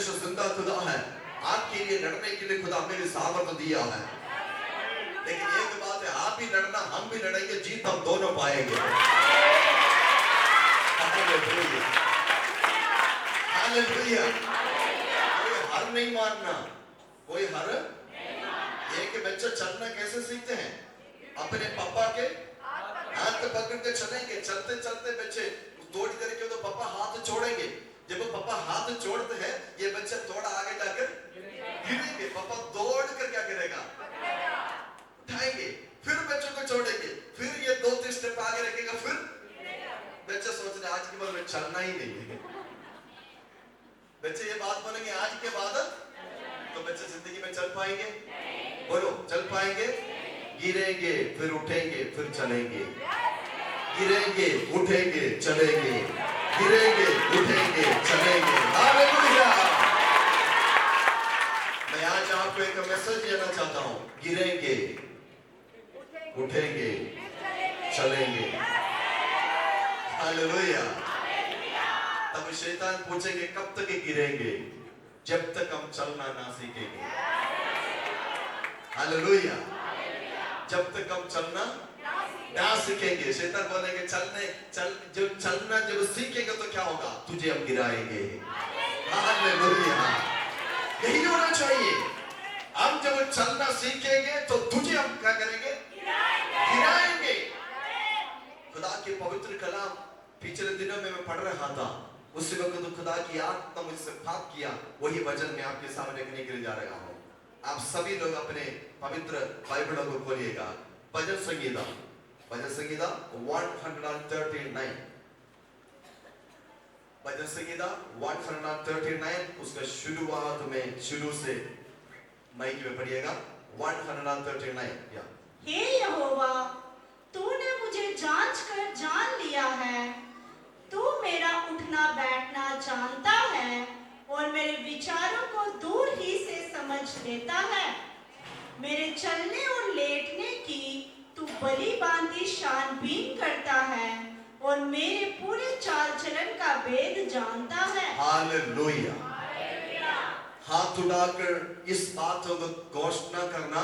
परमेश्वर जिंदा खुदा है, आपके लिए लड़ने के लिए खुदा मेरे सामर्थ्य दिया है। लेकिन एक बात है, आप भी लड़ना, हम भी लड़ेंगे, जीत हम दोनों पाएंगे। Hallelujah, hallelujah. कोई हार नहीं मानना, कोई हार। एक बच्चे चलना कैसे सीखते हैं? अपने पापा के हाथ पकड़ के चलेंगे। चलते चलते बच्चे दौड़ करके तो पापा हाथ छोड़ेंगे। जब वो पापा हाथ छोड़ते हैं, ये बच्चे थोड़ा आगे जाकर गिरेंगे। पापा दौड़ कर क्या करेगा? उठाएंगे, फिर बच्चों को छोड़ेंगे, फिर ये 2-3 स्टेप आगे रखेगा, फिर बच्चे सोच रहे आज के बाद में चलना ही नहीं है। बच्चे ये बात बोलेंगे आज के बाद, तो बच्चे जिंदगी में चल पाएंगे? बोलो, चल पाएंगे? गिरेंगे, फिर उठेंगे, फिर चलेंगे। गिरेंगे, उठेंगे, चलेंगे। गिरेंगे, उठेंगे, चलेंगे। हालेलुया। मैं आज आपको एक मैसेज देना चाहता हूं। गिरेंगे, उठेंगे, चलेंगे। हालेलुया। तब शैतान पूछेंगे कब तक गिरेंगे? जब तक हम चलना ना सीखेंगे। हालेलुया। जब तक हम चलना ना सीखेंगे। शैतान बोलेंगे चलना जब सीखेंगे तो क्या होगा? तुझे हम गिराएंगे। हालेलुया। यही होना चाहिए। हम जब चलना सीखेंगे तो तुझे हम क्या करेंगे? गिराएंगे। खुदा के पवित्र कलाम पिछले दिनों में मैं पढ़ रहा था, उसी वक्त तो खुदा की आत्मा मुझसे बात किया। वही वचन मैं आपके सामने रखने के लिए जा रहा हूँ। आप सभी लोग अपने पवित्र बाइबलों को खोलिएगा। भजन संगीता 139। भजन संगीता 139 उसका शुरुआत में शुरू से माइक में पढ़िएगा। 139 या हे यहोवा, तूने मुझे जांच कर जान लिया है। तू मेरा उठना बैठना जानता है और मेरे विचारों को दूर ही से समझ लेता है। मेरे चलने और लेटने की तू भली भांति छानबीन करता है और मेरे पूरे चाल चलन का भेद जानता है। हालेलुया। हाथ उठाकर इस बात को घोषणा करना,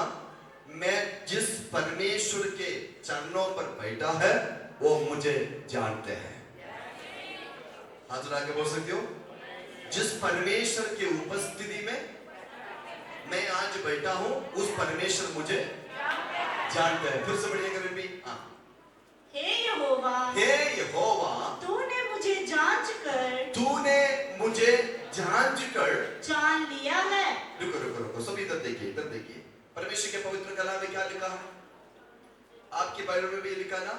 मैं जिस परमेश्वर के चरणों पर बैठा है वो मुझे जानते हैं। हाथ उठा के बोल सकते हो, जिस परमेश्वर की उपस्थिति में मैं आज बैठा हूं, उस परमेश्वर मुझे जानते हैं। फिर से बढ़िया करें भी। हे यहोवा, तूने मुझे जांच कर जान लिया है। रुको, सब इधर देखिए। परमेश्वर के पवित्र कलाम में क्या लिखा है? आपकी बाइबल में भी लिखा ना,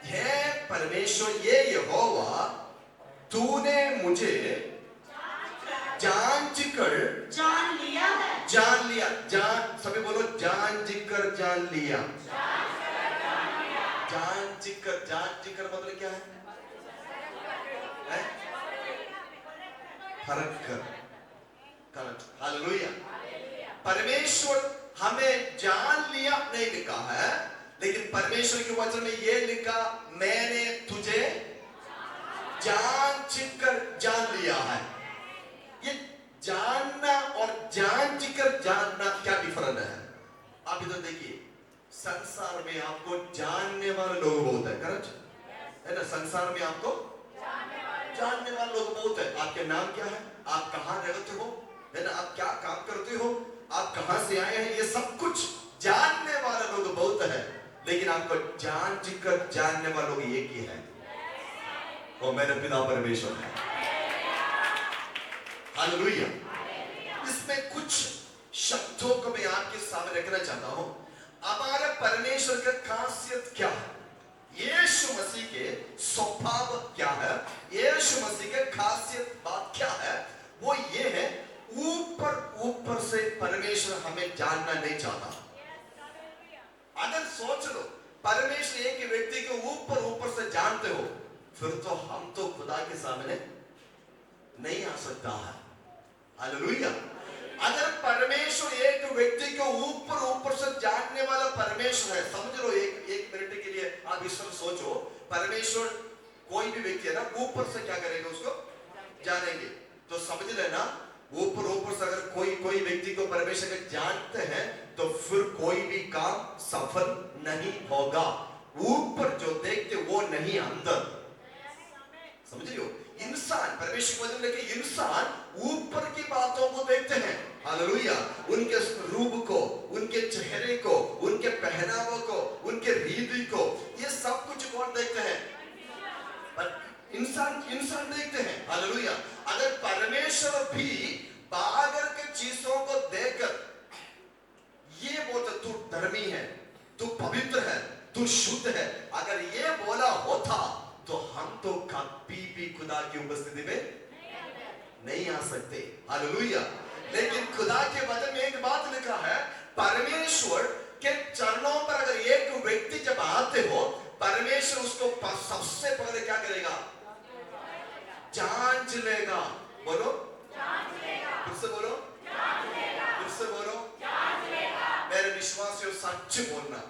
हे परमेश्वर, ये यहोवा, तूने मुझे जांच कर जान लिया है। जान लिया। सभी बोलो, जांच कर जान लिया। जांच कर मतलब क्या है? फर्क कर। हालेलुया। परमेश्वर हमें जान लिया नहीं लिखा है, लेकिन परमेश्वर के वचन में यह लिखा, मैंने तुझे जांच कर जान लिया है। ये जानना और जांच कर जानना क्या डिफरेंस है? आप इधर देखिए, संसार में आपको जानने वाले लोग बहुत है, करेक्ट है ना? संसार में आपको जानने वाले लोग बहुत है। आपके नाम क्या है, आप कहाँ रहते हो, है ना, आप क्या काम करते हो, आप कहां से आए हैं, ये सब कुछ जानने वाले लोग बहुत है। लेकिन आपको जांच कर जानने वाले लोग एक ही है, वो मेरे पिता परमेश्वर है। हालेलुया। इसमें कुछ शब्दों को मैं आपके सामने रखना चाहता हूं। हमारे परमेश्वर का खासियत क्या है, यीशु मसीह के स्वभाव क्या है, यीशु मसीह के खासियत बात क्या है, वो ये है, ऊपर से परमेश्वर हमें जानना नहीं चाहता। अगर सोच लो, परमेश्वर एक व्यक्ति को ऊपर से जानते हो, फिर तो हम तो खुदा के सामने नहीं आ सकता है। हालेलुया। अगर परमेश्वर एक व्यक्ति को ऊपर से जानने वाला परमेश्वर है, समझ लो, एक मिनट के लिए आप इस पर सोचो, परमेश्वर कोई भी व्यक्ति है ना, ऊपर से क्या करेगा, उसको जानेंगे। तो समझ लेना, ऊपर कोई व्यक्ति को परमेश्वर को जानते हैं तो फिर कोई भी काम सफल नहीं होगा। ऊपर जो देखते वो नहीं अंदर, समझ रहे हो? इंसान परमेश्वर को लेके इंसान ऊपर की बातों को देखते हैं, हालेलुया। उनके रूप को, उनके चेहरे को, उनके पहनावों को, उनके रीति को, ये सब कुछ कौन देखते हैं? इंसान देखते हैं, हालेलुया। अगर परमेश्वर भी बाहर के चीजों को देखकर ये बोलता तू धर्मी है, तू पवित्र है, तू शुद्ध है, अगर ये बोला होता तो हम तो कभी भी खुदा की उपस्थिति में नहीं आ सकते, हालेलुया। लेकिन खुदा के वचन में एक बात लिखा है, परमेश्वर के चरणों पर अगर एक व्यक्ति जब आते हो, परमेश्वर उसको सबसे पहले क्या करेगा? जांच लेगा। बोलो जांच लेगा। फिर से बोलो जांच लेगा। फिर से बोलो जांच लेगा। मेरे विश्वासियों, सच बोलना,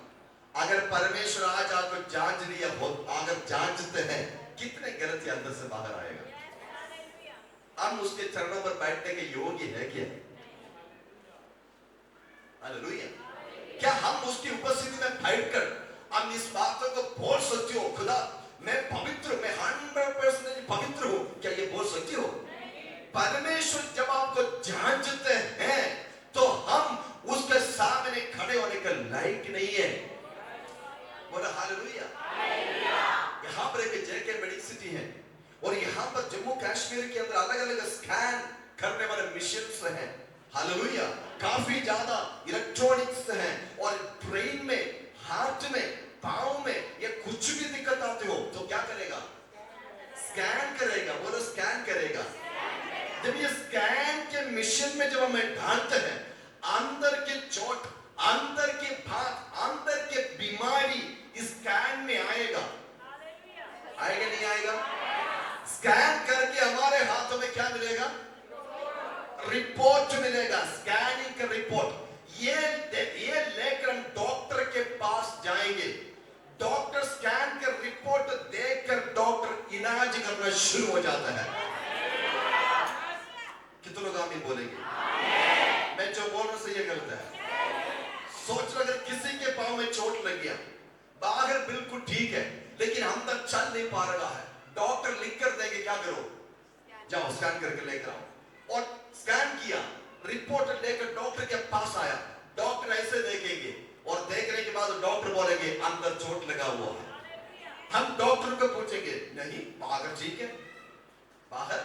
अगर परमेश्वर आज आपको जांच लिया हो, अगर जांचते हैं, कितने गलती अंदर से बाहर आएगा? हम उसके चरणों पर बैठने के योग्य है क्या? हालेलुया। क्या हम उसकी उपस्थिति में बैठकर हम इस बातों को बोल सकते हो, खुदा मैं पवित्र, मैं 100% पवित्र हूं, क्या ये बोल सकती हो? परमेश्वर जब आपको जांचते हैं तो हम उसके सामने खड़े होने का लायक नहीं है। बोला हालेलुया। यहाँ पर एक जेके मेडिसिटी है और यहाँ पर जम्मू कश्मीर के अंदर अलग अलग स्कैन करने वाले मिशन्स हैं, हालेलुया। काफी ज्यादा इलेक्ट्रॉनिक्स हैं और ब्रेन में, हार्ट में, पाँव में ये कुछ भी दिक्कत आती हो तो क्या करेगा? स्कैन करेगा। बोलो स्कैन करेगा। जब ये स्कैन के मिशन में जब हमें ढालते हैं, अंदर के चोट, अंदर के बात, अंदर के बीमारी इस स्कैन में आएगा, आएगा नहीं आएगा? स्कैन करके हमारे हाथों में क्या मिलेगा? रिपोर्ट मिलेगा, स्कैनिंग का रिपोर्ट। ये लेकर हम डॉक्टर के पास जाएंगे। डॉक्टर स्कैन कर रिपोर्ट देखकर डॉक्टर इलाज करना शुरू हो जाता है। कितने लोग आमीन बोलेंगे? मैं जो बोल रहा हूं ये गलत है। सोच लो अगर किसी के पांव में चोट लग गया, बाहर बिल्कुल ठीक है लेकिन हम तक चल नहीं पा रहा है, डॉक्टर लिख कर देंगे क्या करो? जाओ स्कैन करके लेकर आओ। और स्कैन किया, रिपोर्ट लेकर डॉक्टर के पास आया, डॉक्टर ऐसे देखेंगे और देखने के बाद डॉक्टर बोलेंगे अंदर चोट लगा हुआ है। हम डॉक्टर को पूछेंगे नहीं बाहर ठीक है, बाहर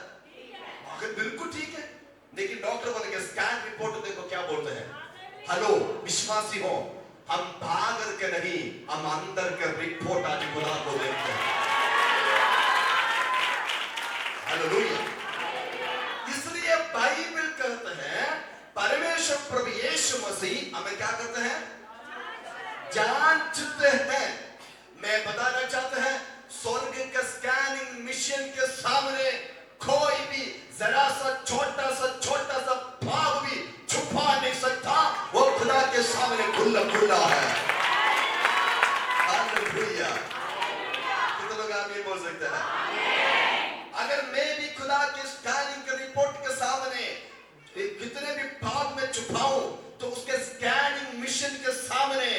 बिल्कुल ठीक है, लेकिन डॉक्टर बोलेंगे स्कैन रिपोर्ट देखो क्या बोलते हैं। हेलो विश्वासी हो, हम बाहर के नहीं, हम अंदर के रिपोर्ट आज खुदा को देखते हैं, हालेलुया। इसलिए बाइबल कहते हैं परमेश्वर प्रभु यीशु मसीह हमें क्या करते हैं? जांचते हैं। मैं बताना चाहता है स्वर्ग के स्कैनिंग मिशन के सामने कोई भी जरा सा छोटा सा भाव भी छुपा नहीं सकता, वो खुदा के सामने खुला खुला है, हालेलुया। कितने लोग आमीन बोल सकते हैं? अगर मैं भी खुदा के स्कैनिंग के रिपोर्ट के सामने कितने भी भाव में छुपाऊं तो उसके स्कैनिंग मिशन के सामने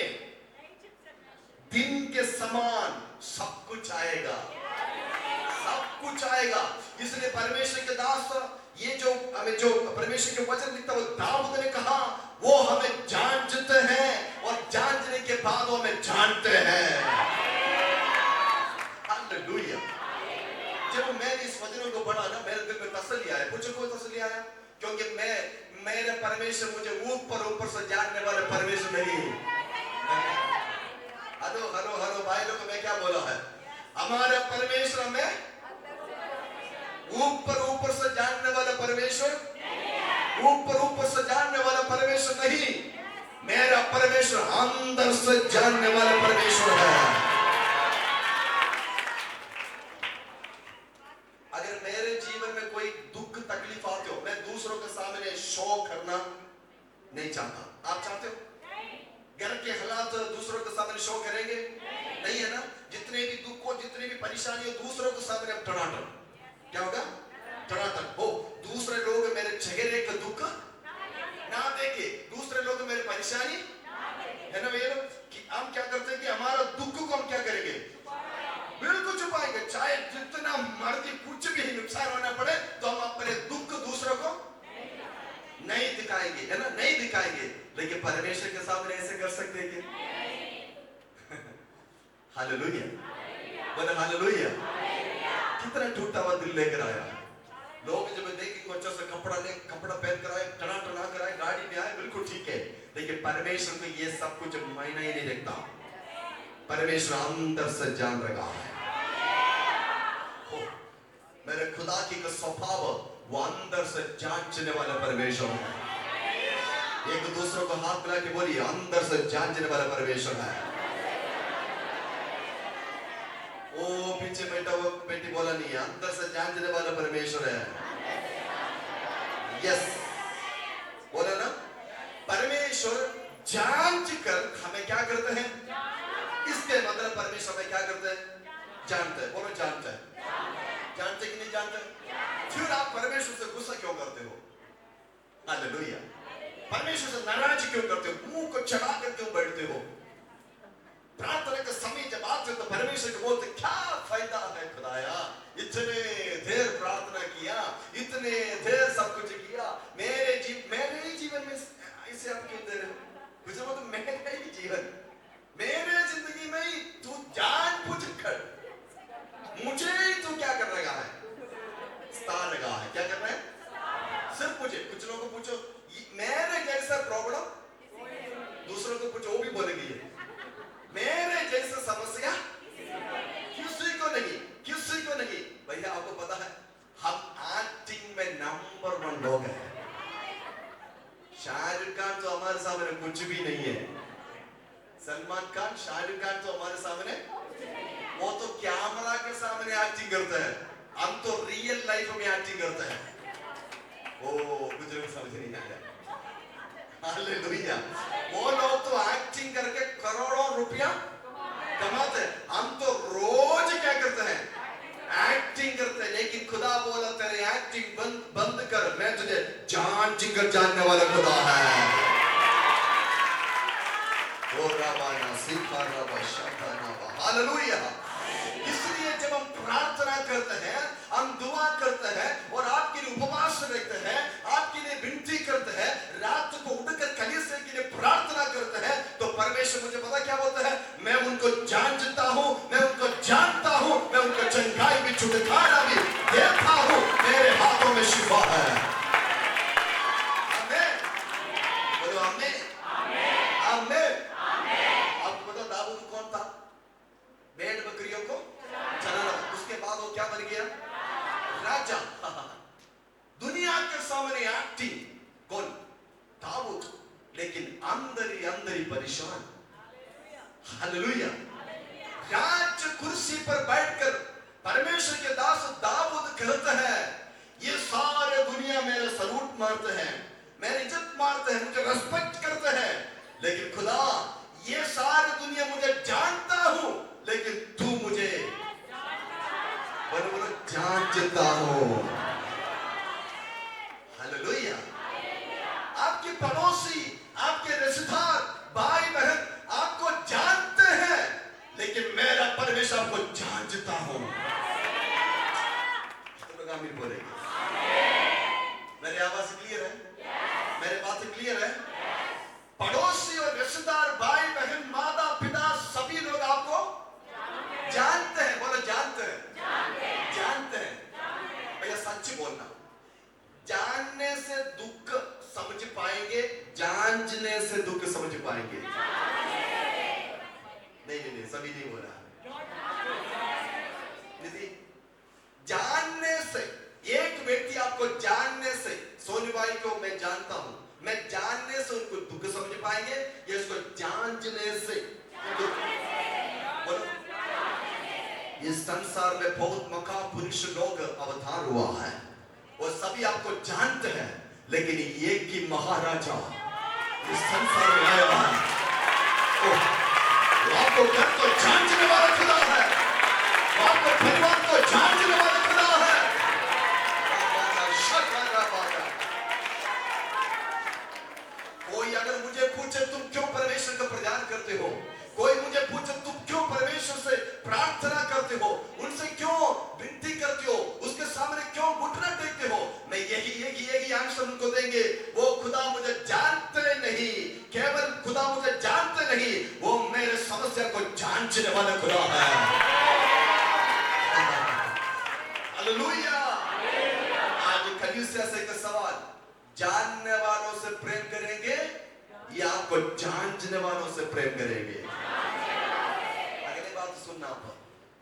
दिन के समान सब कुछ आएगा, सब कुछ आएगा। इसलिए परमेश्वर के दास ये जो हमें जो परमेश्वर के वचन लिखता है, वो दाऊद ने कहा वो हमें जांचते हैं और जांचने के बाद वो हमें जानते हैं, हालेलुया। जब मैंने इस वचनों को पढ़ा ना, मेरे दिल में तसल्ली आया। पूछो कोई तसल्ली आया? क्योंकि मेरे परमेश्वर मुझे ऊपर से जानने वाले परमेश्वर नहीं। हेलो भाई लोग, मैं क्या बोला है? हमारा परमेश्वर हमें ऊपर से जानने वाला परमेश्वर, ऊपर से जानने वाला परमेश्वर नहीं, मेरा परमेश्वर अंदर से जानने वाला परमेश्वर है। अगर मेरे जीवन में कोई दुख तकलीफ आते हो, मैं दूसरों के सामने शो करना नहीं चाहता। आप चाहते हो? घर के हालात दूसरों के सामने शो करेंगे? नहीं है ना? जितने भी दुख हो, जितने भी परेशानी हो, दूसरों के सामने हम टनाटन, क्या होगा? टनाटन हो। दूसरे लोग मेरे चेहरे का दुख दिखाएंगे, है ना, नहीं दिखाएंगे, लेकिन परमेश्वर के सामने ऐसे कर सकते हैं क्या? हालेलुया, बोले हालेलुया। कितना टूटा हुआ दिल लेकर आया। लोग जब देखे को अच्छा सा कपड़ा पहन कर आए, टना टना कर आए, गाड़ी में आए, बिल्कुल ठीक है, लेकिन परमेश्वर को ये सब कुछ मायना ही नहीं रखता। परमेश्वर अंदर से जान रहा है। मेरे खुदा की का स्वभाव वो अंदर से जांचने वाला परमेश्वर है। एक दूसरों को हाथ मिला के बोलिए, अंदर से जांचने वाला परमेश्वर है। ओ पीछे बैठा हुआ बेटी बोला नहीं है, अंदर से जांचने वाला परमेश्वर है। यस, बोला ना, परमेश्वर जांच कर हमें क्या करते हैं? इसके मतलब परमेश्वर में क्या करते हैं? जानते हैं। बोलो जानते हैं। जानते कि नहीं जानते? फिर आप परमेश्वर से गुस्सा क्यों करते हो? हालेलुया। परमेश्वर से नाराज क्यों करते हो? मुंह को चढ़ा कर क्यों बैठते हो? प्रार्थना के समय जब आते हो तो परमेश्वर को बोलते, क्या फायदा है खुदाया, इतने देर प्रार्थना किया, इतने देर सब कुछ किया, मेरे ही जीवन में इसे आप क्यों दे रहे हो? कुछ बोलते मेरे ही जीवन, मेरे जिंदगी में ही तू जानबूझ कर मुझे ही तू क्या कर रहा है? स्टार लगा है। क्या कर रहा है? सिर्फ मुझे। कुछ लोगों को पूछो मेरे जैसा प्रॉब्लम, दूसरों को पूछो वो भी बोलेंगे मेरे जैसा समस्या किसी को नहीं, किसी को नहीं। भैया आपको पता है हम एक्टिंग में नंबर 1 लोग हैं। शाहरुख खान तो हमारे सामने कुछ भी नहीं है, सलमान खान, शाहरुख खान तो हमारे सामने, वो तो कैमरा के सामने एक्टिंग करता है, हम तो रियल लाइफ में एक्टिंग करते हैं। ओ कुछ लोग समझ नहीं आया। हालेलुया। वो लोग तो एक्टिंग करके करोड़ों रुपया कमाते हैं, हम तो रोज क्या करते हैं? एक्टिंग करते हैं। लेकिन खुदा बोला तेरे एक्टिंग बंद कर, मैं तुझे जांच कर जानने वाला खुदा है। ओ रबाना सीखा रबा शताना। हालेलुया। इसलिए जब हम प्रार्थना करते हैं, हम दुआ करते हैं और आपके लिए उपवास रखते हैं, आपके लिए विनती करते हैं, रात को उठकर कलीसिया के लिए प्रार्थना करते हैं, तो परमेश्वर मुझे पता क्या बोलता है? मैं उनको जानता हूं, मैं उनको जानता हूं, मैं उनको चंगाई भी, छुटकारा भी देता हूं, मेरे हाथों में शिफा है। आमीन। बोलो आमीन। आमीन। आपको पता दाऊद कौन था? भेड़ बकरियों को चलाना। उसके बाद वो क्या बन गया? राजा। दुनिया के सामने एक्टिंग कौन? दाऊद। लेकिन अंदर ही परेशान। हालेलुया। राज कुर्सी पर बैठकर परमेश्वर के दास दाऊद कहते हैं, ये सारे दुनिया मेरे सलूट मारते हैं, मेरी इज्जत मारते हैं, मुझे रिस्पेक्ट करते हैं, लेकिन खुदा ये सारी दुनिया मुझे जानता हूं, लेकिन तू मुझे बोलो जानता हूं। हालेलुया। आपके पड़ोसी, आपके रिश्तेदार, भाई बहन आपको जानते हैं, लेकिन मेरा परमेश्वर आपको जानता हूं। तो लोग आमीन बोलेंगे। मेरी आवाज क्लियर है? मेरी बात क्लियर है? पड़ोसी और रिश्तेदार, भाई बहन, माता पिता, सभी लोग आपको जानते हैं। बोलो जानते हैं। जानते हैं। भैया सच बोलना, जानने से दुख समझ पाएंगे, जानने से दुख समझ पाएंगे। नहीं, सभी नहीं बोला। जानने से, एक व्यक्ति आपको जानने से, सोनू भाई को मैं जानता हूं, मैं जानने से उनको दुख समझ पाएंगे, या इसको जानने से बोलो। इस संसार में बहुत महापुरुष लोग अवतार हुआ है, वो सभी आपको जानते हैं, लेकिन एक ही महाराजा इस संसार में आया है, आपको घर को जांचने वाला खुदा है, आपको परिवार को जांचने वाला खुदा है। कोई अगर मुझे पूछे तुम क्यों परमेश्वर का प्रचार करते हो, कोई मुझे पूछे तुम क्यों परमेश्वर से प्रार्थना करते हो, उनसे क्यों विनती करते हो, उसके सामने क्यों घुटना टेकते हो, मैं यही आंसर उनको देंगे, वो खुदा मुझे जांचने वाला खुदा है। हालेलुया। आज कलीसिया से एक सवाल, जानने वालों से प्रेम करेंगे या आपको जांचने वालों से प्रेम करेंगे? अगली बात सुनना आप।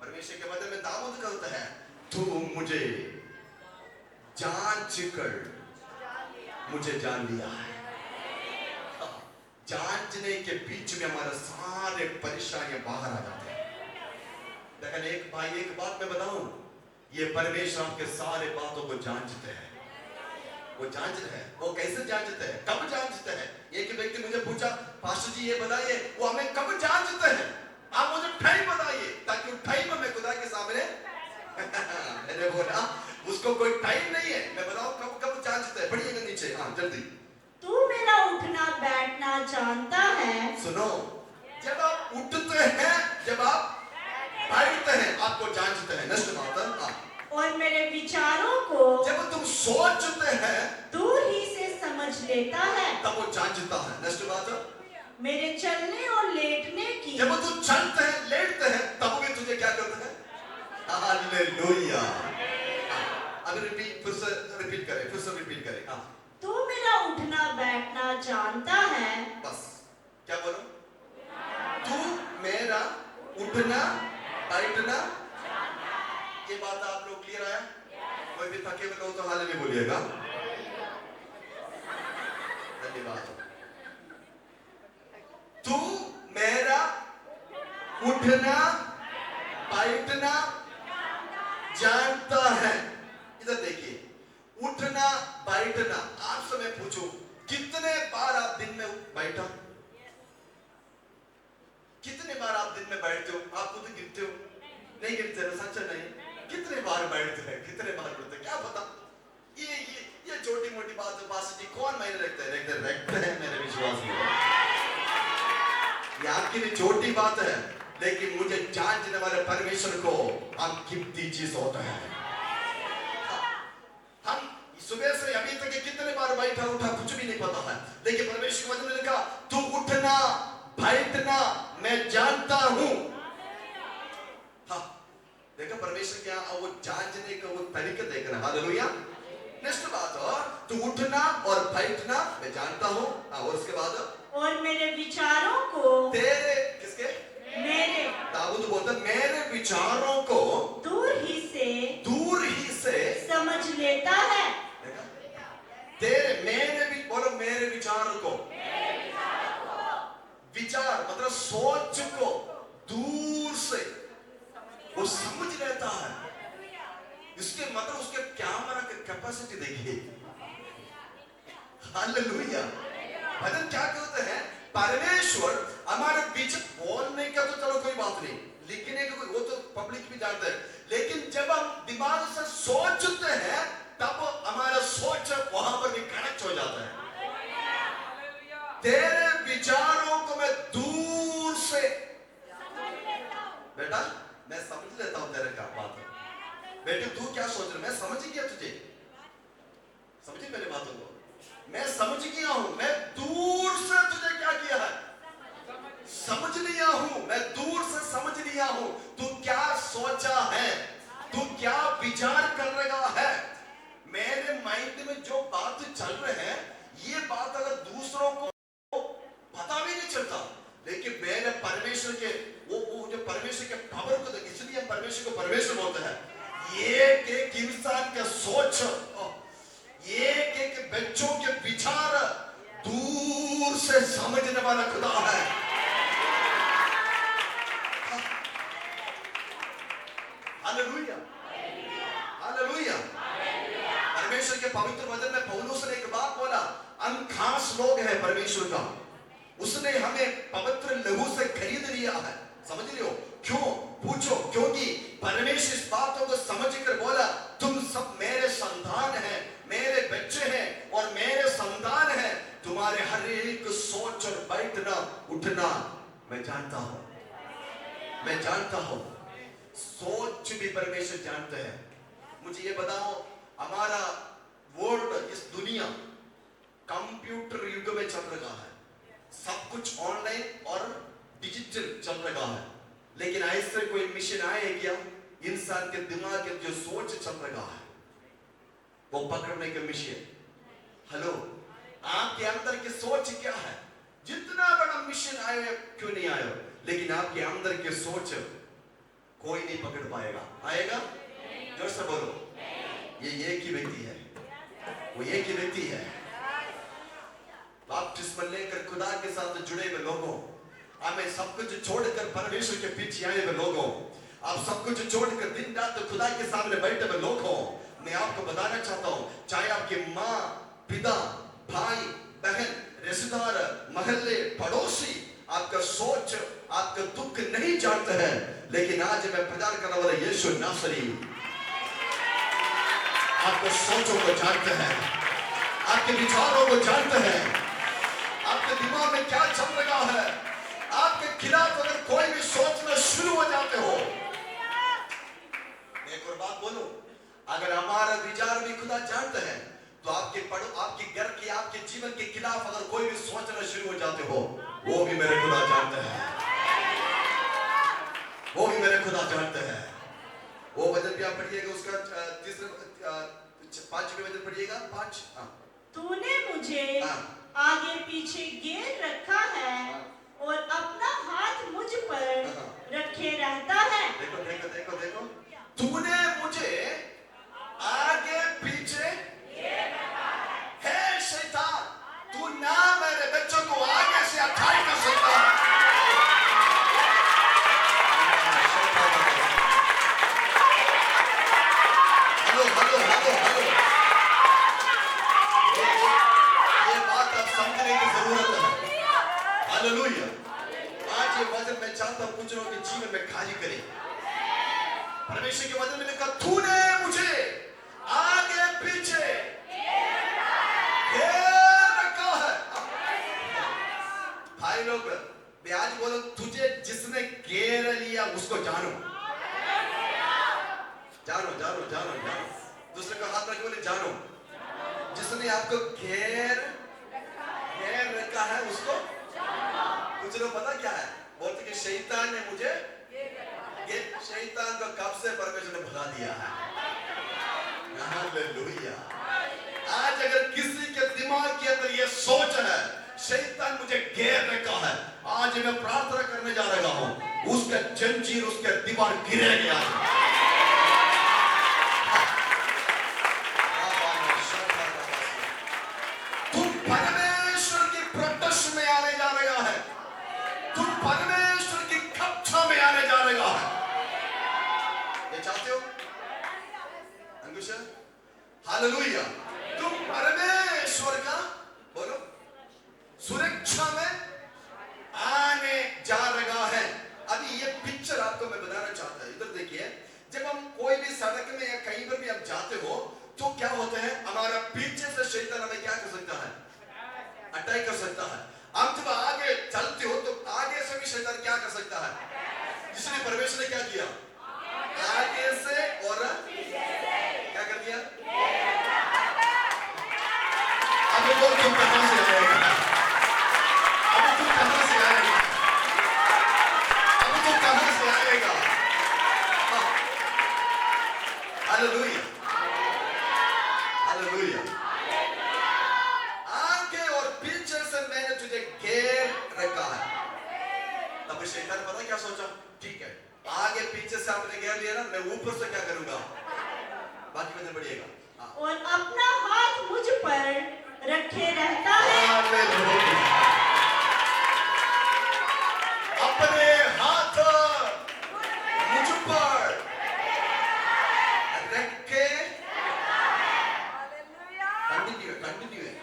परमेश्वर के वचन में दाऊद कहता है, तू मुझे जांच कर मुझे जान लिया है। जांचने के बीच में हमारे सारे परेशानियां बाहर आ जाते हैं। लेकिन एक बात मैं बताऊं, ये परमेश्वर आपके सारे बातों को जांचते हैं। वो जांचते हैं। वो कैसे जांचते हैं, कब जांचते हैं? एक व्यक्ति मुझे पूछा, पास्टर जी ये बताइए वो हमें कब जांचते हैं? आप मुझे टाइम बताइए ताकि उस टाइम में खुदा के सामने मैंने बोला उसको कोई टाइम नहीं है, मैं बताऊं कब कब जांचते हैं। बढ़िएगा नीचे, हाँ जल्दी। तू मेरा उठना बैठना जानता है। सुनो, जब आप उठते हैं, जब आप बैठते हैं, आपको जांचते हैं। नेक्स्ट बात है, और मेरे विचारों को जब तुम सोचते हैं दूर ही से समझ लेता है, तब वो जांचता है। नेक्स्ट बात है, मेरे चलने और लेटने की जब तू चलते हैं लेटते हैं तब भी तुझे क्या करते हैं? हालेलुया। अब रिपीट, फिर से रिपीट करें। हाँ, तू मेरा उठना बैठना जानता है। बस क्या बोलो? तू मेरा उठना बैठना। ये बात आप लोग क्लियर आया? कोई भी थके हुए लोग तो हाल में बोलिएगा। धन्यवाद। तू मेरा उठना बैठना जानता है। इधर देखिए, उठना बैठना। आपसे मैं पूछूं, कितने बार आप दिन में बैठा? कितने बार आप दिन में बैठते हो? आप खुद गिनते हो? नहीं गिनते ना, सच नहीं। कितने बार बैठते हैं, कितने बार उठते हैं, क्या पता? ये छोटी मोटी बात है। पास जी कौन मायने रखते हैं मेरे विश्वास में। ये आपके लिए छोटी बात है, लेकिन मुझे जांचने वाले परमेश्वर को हम कीमती चीज होता है। हम सुबह से अभी तक कितने बार बैठा उठा कुछ भी नहीं पता है, लेकिन परमेश्वर के वचन में लिखा, तू उठना बैठना मैं जानता हूं। हाँ, देखो परमेश्वर क्या वो जांचने का वो तरीका देखना। हालेलुया। नेक्स्ट बात, तू उठना और बैठना मैं जानता हूं। और उसके बाद, और मेरे विचारों को तेरे किसके? मेरे दाऊद बोलता मेरे विचारों को दूर ही से समझ लेता है। तेरे मेरे भी बोलो, मेरे विचार को। विचार मतलब सोच को दूर से वो समझ लेता है। इसके मतलब उसके कैमरा की कैपेसिटी देखिए। हालेलुया। भजन क्या कहते हैं? परमेश्वर हमारे बीच बोलने का तो चलो कोई बात नहीं, लिखने का वो तो पब्लिक भी जानते हैं, लेकिन जब हम दिमाग से सोचते हैं तब हमारा सोच वहां पर भी कनेक्ट हो जाता है। तेरे विचारों को मैं दूर से बेटा मैं समझ लेता हूं तेरे का बात। बेटे तू क्या सोच रहा, मैं समझ गया तुझे, समझी मेरी बातों को, मैं समझ गया हूं। मैं दूर से तुझे क्या किया है, समझ लिया हूं। मैं दूर से समझ लिया हूं तू क्या सोचा है, तू क्या विचार कर रहा है। मेरे माइंड में जो बात चल रहे हैं, ये बात अगर दूसरों को पता भी नहीं चलता, लेकिन मेरे परमेश्वर के वो जो परमेश्वर के पावर को, इसलिए हम परमेश्वर को परमेश्वर बोलते हैं। एक एक इंसान का सोच, एक एक बच्चों के विचार दूर से समझने वाला खुदा है। Hallelujah, hallelujah. परमेश्वर के पवित्र वचन में पौलुस ने एक बात बोला, हम खास लोग हैं परमेश्वर का, उसने हमें पवित्र लहू से खरीद लिया है। समझ रहे हो क्यों? पूछो, क्योंकि परमेश्वर इस बातों को समझकर बोला, तुम सब मेरे संतान हैं, मेरे बच्चे हैं और मेरे संतान हैं। तुम्हारे हर एक सोच और बैठना उठना मैं जानता हूं, मैं जानता हूं। सोच भी परमेश्वर जानते हैं। मुझे ये बताओ, हमारा वर्ल्ड, इस दुनिया कंप्यूटर युग में चल रहा है, सब कुछ ऑनलाइन और डिजिटल चल रहा है। लेकिन ऐसे कोई मिशन आए क्या इंसान के दिमाग के जो सोच चल रहा है वो पकड़ने के मिशन? हेलो, आपके अंदर की सोच क्या है? जितना बड़ा मिशन आए क्यों नहीं आए, लेकिन आपके अंदर की सोच कोई नहीं पकड़ पाएगा। आएगा? जोर से बोलो। ये एक ही व्यक्ति है, वो एक ही व्यक्ति है। बपतिस्मा लेकर खुदा के साथ जुड़े हुए लोगों, हमें सब कुछ छोड़कर परमेश्वर के पीछे आए हुए लोगों, आप सब कुछ छोड़कर दिन रात खुदा के सामने बैठे हुए लोग हो, मैं आपको बताना चाहता हूं, चाहे आपकी माँ, पिता, भाई, बहन, रिश्तेदार, मोहल्ले, पड़ोसी आपका सोच, आपका दुख नहीं जानते हैं, लेकिन आज मैं प्रचार करने वाला यीशु नासरी आपके सोचों को जानते हैं, आपके विचारों को जानते हैं, आपके दिमाग में क्या चल रहा है। आपके खिलाफ अगर कोई भी सोचना शुरू हो जाते हो, एक और बात बोलो, अगर हमारा विचार भी खुदा जानते हैं, तो आपके घर के, आपके जीवन के खिलाफ अगर कोई भी सोचना शुरू हो जाते हो, वो भी मेरे खुदा जानते हैं, वो भी मेरे खुदा जानते हैं। वो वचन भी आप पढ़िएगा, उसका तीसरे 5वें वचन पढ़िएगा, 5। तूने मुझे आगे पीछे घेर रखा है और अपना हाथ मुझ पर रखे रहता है। देखो देखो देखो देखो, तूने मुझे आगे पीछे घेर रखा है। शैतान, तू ना मेरे बच्चों को आगे से अटैक कर सकता है। हेलो हेलो हेलो हेलो, ये बात आप समझने की जरूरत है। हालेलुया। आज ये वचन मैं चाहता हूं कुछ लोगों के जीवन में खाली करे। परमेश्वर के वचन में लिखा, तूने मुझे आगे पीछे घेर रखा है। भाई लोग, मैं आज बोलो, तुझे जिसने घेर लिया उसको जानो, जानो जानो जानो जानो। दूसरे का हाथ रख बोले जानो। जिसने आपको घेर रखा है उसको कुछ लोग पता क्या है बोलते कि शैतान ने मुझे, ये शैतान को कब से परमेश्वर ने भगा दिया है। हालेलुया। आज अगर किसी के दिमाग के अंदर ये सोच है शैतान मुझे घेर रखा है, आज मैं प्रार्थना करने जा रहा हूं, उसका जंजीर, उसका दीवार गिरेगा। तुम परमेश्वर की प्रत्यक्ष में आने जा रहा है, तुम परमेश्वर की कक्षा में आने जा रहा है। ये चाहते हो अंकुश? हालेलुया। तुम परमेश्वर का बोलो सुरक्षा में आने जा रहा है। अभी ये पिक्चर आपको मैं बताना चाहता हूं, इधर देखिए। जब हम कोई भी सड़क में या कहीं पर भी हम जाते हो तो क्या होता है, हमारा पीछे से शैतान हमें क्या कर सकता है, अटैक कर सकता है। हम जब आगे चलते हो तो आगे से भी शैतान क्या कर सकता है। इसलिए परमेश्वर ने क्या किया, आगे से और क्या कर दिया। अब बोल, तुम कहां से आएगा, अब तुम कहां से आएगा, अब तुम कहां से आएगा। Hallelujah hallelujah. आगे और पीछे से मैंने तुझे घेर रखा है। तब शैतान पता क्या सोचा, ठीक है आगे पीछे से आपने घेर लिया ना, मैं ऊपर से क्या करूंगा, बाकी में बढ़िएगा। और अपना हाथ मुझ पर रखे रहता है। अपने हाथ मुझ पर रखे, कंटिन्यू है।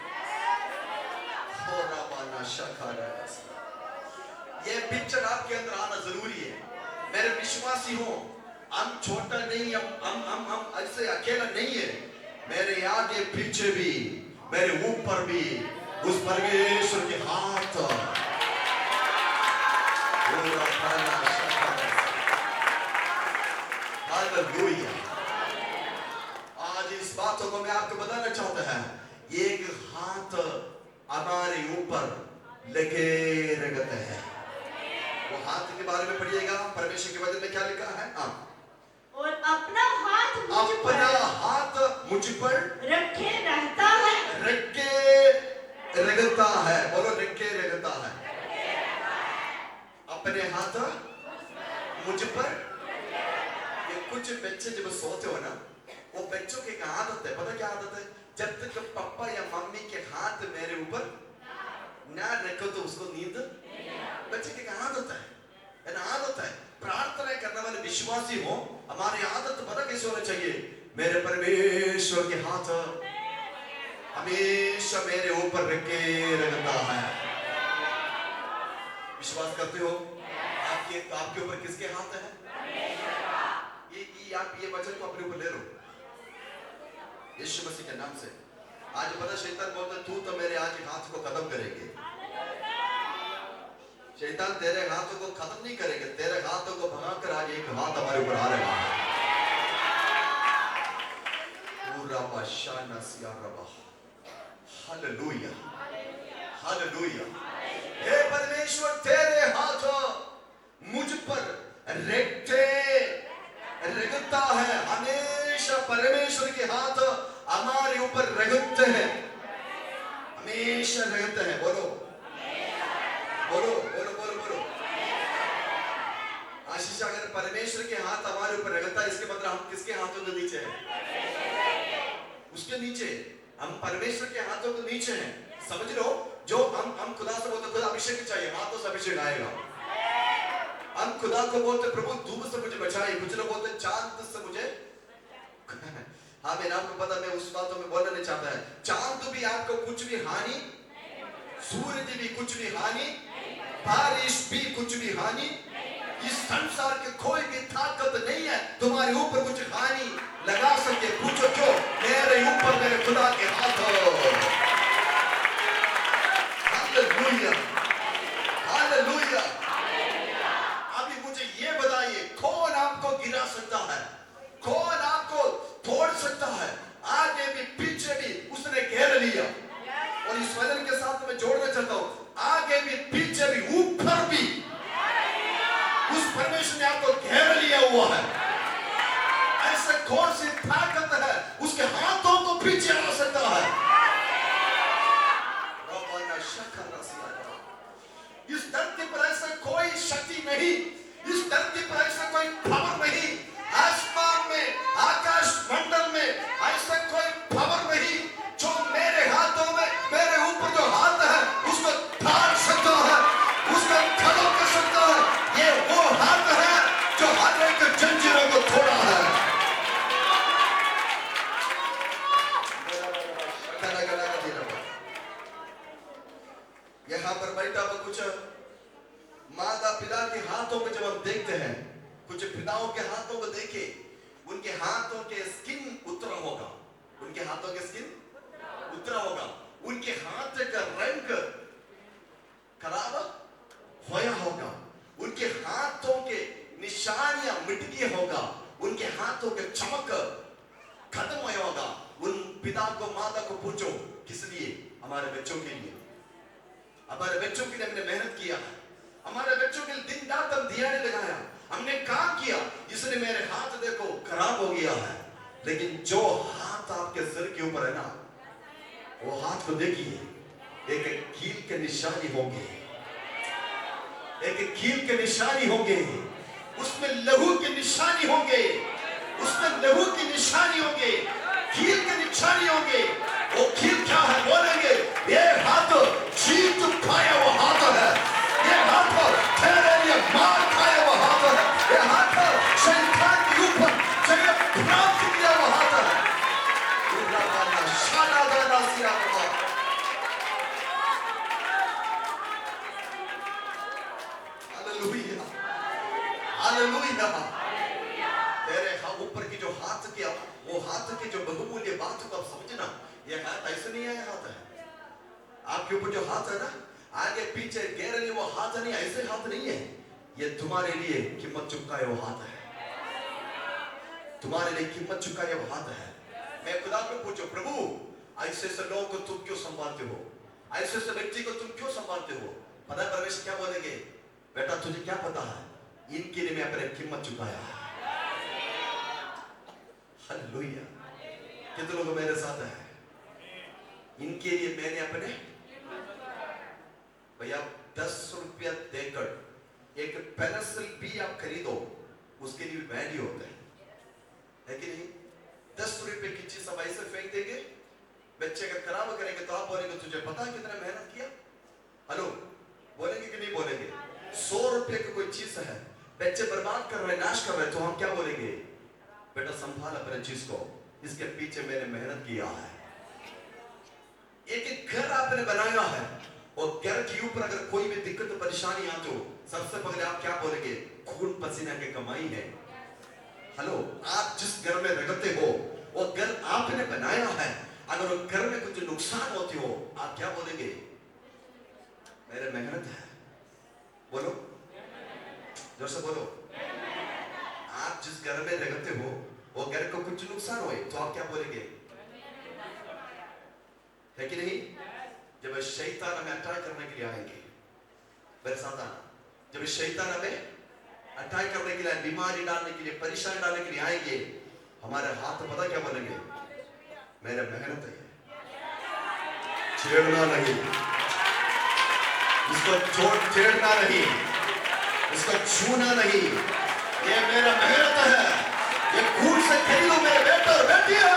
ये पिक्चर आपके अंदर आना जरूरी है। मेरे विश्वासी हो, हम छोटा नहीं, हम ऐसे अकेला नहीं है। मेरे आगे पीछे भी, मेरे ऊपर भी उस परमेश्वर के हाथ। हालेलुया। आज इस बातों को मैं आपको बताना चाहता है, एक हाथ हमारे ऊपर लगे रहते हैं, वो हाथ के बारे में पढ़िएगा, परमेश्वर के वचन में क्या लिखा है? और अपना हाथ मुझ पर अपना हाथ मुझ पर रखे रहता है, रखे रगता है। बोलो, रखे रगता है। अपने हाथ मुझ पर। ये कुछ बच्चे जब सोते हो ना, वो बच्चों की एक आदत है, पता क्या आदत है? जब तक पापा या मम्मी के हाथ मेरे ऊपर ना रखो तो उसको नींद। बच्चे की एक आदत है, आदत है। प्रार्थना करने वाले विश्वासी हो, हमारी आदत पता कैसे होना चाहिए? मेरे परमेश्वर के हाथ हमेशा मेरे ऊपर रखे रहता है। विश्वास करते हो? आपके ऊपर किसके हाथ है? आप ये वचन को अपने ऊपर ले लो, यीशु मसीह के नाम से। आज पता शैतान बोलता है, तू तो मेरे आज हाथ को खत्म करेंगे। शैतान तेरे हाथों को खत्म नहीं करेगा, तेरे हाथों को भगाकर आज एक हाथ हमारे ऊपर आ रहा है। Hallelujah, hallelujah. हे परमेश्वर, तेरे हाथ मुझ पर रगड़ता है। हमेशा परमेश्वर के हाथ हमारे ऊपर रगड़ते हैं, हमेशा रगड़ते हैं। बोलो बोलो बोलो बोलो बोलो। आशीष, अगर परमेश्वर के हाथ हमारे ऊपर रगड़ता है, इसके मतलब हम किसके हाथों के नीचे हैं? उसके नीचे। हम परमेश्वर के हाथों के नीचे हैं, समझ लो। जो हम खुदा से बोलते, खुदा अभिषेक चाहिए, हाथों से अभिषेक आएगा। हम खुदा को बोलते, प्रभु धूप से मुझे बचाइए। कुछ लोग बोलते, चांद से मुझे हाँ, मेरा आपको पता, मैं उस बातों में बोलना नहीं चाहता है। चांद भी आपको कुछ भी हानि, सूरज भी कुछ भी हानि, बारिश भी कुछ भी हानि, इस संसार के कोई भी ताकत नहीं है तुम्हारे ऊपर कुछ हानि लगा सके। पूछो क्यों? मेरे ऊपर मेरे खुदा के हाथ। Hallelujah, hallelujah. अभी मुझे ये बताइए, कौन आपको गिरा सकता है? कौन आपको तोड़ सकता है? आगे भी पीछे भी उसने घेर लिया। और इस वचन के साथ मैं जोड़ना चाहता हूं, आगे भी पीछे भी ऊपर भी उस परमेश्वर ने आपको घेर लिया हुआ है। ऐसे कौन सी ताकत है उसके हाथों को पीछे ला सकता है? इस धरती पर ऐसा कोई शक्ति नहीं, इस धरती पर ऐसा कोई पावर नहीं, आसमान में, आकाश मंडल में ऐसा कोई पावर नहीं जो मेरे हाथों में, मेरे ऊपर जो हाथ है उसको फाड़ सकता है, उसको खत्म कर सकता है। ये वो हाथ है जो हर एक जंजीरों को तोड़ा है। यहाँ पर बैठा हुआ कुछ माता पिता के हाथों में जब हम देखते हैं, कुछ पिताओं के हाथों को देखे, उनके हाथों के स्किन उतरा होगा, उनके हाथों के स्किन उतरा होगा, उनके हाथ का रंग खराब होया होगा, उनके हाथों के निशानियां मिट गई होगा, उनके हाथों के चमक खत्म होया होगा। उन पिता को, माता को पूछो, किस लिए? हमारे बच्चों के लिए। हमारे बच्चों के लिए हमने मेहनत किया, हमारे बच्चों के लिए दिन रात हम दिहाड़ी लगाया, हमने काम किया, इसलिए मेरे हाथ देखो खराब हो गया है। लेकिन जो हाथ आपके सिर के ऊपर है ना, वो हाथ को देखिए, एक कील के निशानी होंगे, एक कील के निशानी होंगे, उसमें लहू के निशानी होंगे, उसमें लहू की निशानी होंगे, कील के निशानी होंगे। वो कील क्या है? बोलेंगे, ये हाथ जीत खाया हुआ हाथ है, ये हाथ तेरे लिए मार खाया हुआ हाथ है, ये हाथ शैतान के ऊपर जगह प्राप्त किया हुआ हाथ है। Hallelujah, hallelujah. तेरे ऊपर की जो हाथ की, वो हाथ की जो बहुमूल्य बात को आप समझना, ये हाथ ऐसे नहीं है, हाथ है आपके ऊपर जो हाथ है ना, आगे पीछे घेरे लिए वो हाथ नहीं, ऐसे हाथ नहीं है। ये तुम्हारे लिए कीमत चुकाए वो हाथ है, तुम्हारे लिए कीमत चुकाए वो हाथ है। मैं खुदा को पूछो, प्रभु ऐसे ऐसे लोगों को तुम क्यों संभालते हो? ऐसे ऐसे व्यक्ति को तुम क्यों संभालते हो? पता है परमेश्वर क्या बोलेंगे? बेटा तुझे क्या पता है, इनके लिए मैं अपने कीमत चुकाया है। हालेलुया। कितने लोग मेरे साथ है? इनके लिए मैंने अपने, भैया 10 रुपया देकर एक पेंसिल भी आप खरीदो, उसके लिए वैल्यू होता है कि नहीं? 10 रुपए की चीज सब ऐसे फेंक देंगे, बच्चे का खराब करेंगे तो आप बोलेंगे तुझे पता है कितना मेहनत किया? हेलो, बोलेंगे कि नहीं बोलेंगे? 100 रुपए की कोई चीज है, बच्चे बर्बाद कर रहे, नाश कर रहे, तो हम क्या बोलेंगे? बेटा संभाल अपने चीज को, इसके पीछे मैंने मेहनत किया है। एक एक घर आपने बनाया है, और घर के ऊपर अगर कोई भी दिक्कत परेशानी आती हो, सबसे पहले आप क्या बोलेंगे? खून पसीना की कमाई है। हेलो, आप जिस घर में रहते हो वो घर आपने बनाया है, अगर वो घर में कुछ नुकसान होती हो, आप क्या बोलेंगे? मेरे मेहनत है। बोलो, जोर से बोलो। आप जिस घर में रहते हो वो घर को कुछ नुकसान हो तो आप क्या बोलेंगे? है कि नहीं? जब शैतान हमें अटैक करने के लिए आएंगे, मेरे साथ आना, जब शैतान हमें अटैक करने के लिए, बीमारी डालने के लिए, परेशानी डालने के लिए आएंगे, हमारे हाथ पता क्या बोलेंगे? मेरा मेहनत है, छेड़ना नहीं, इसको छेड़ना नहीं, इसको छूना नहीं, ये मेरा मेहनत है, ये खून से खरीदो मेरे बेटे और बेटी है,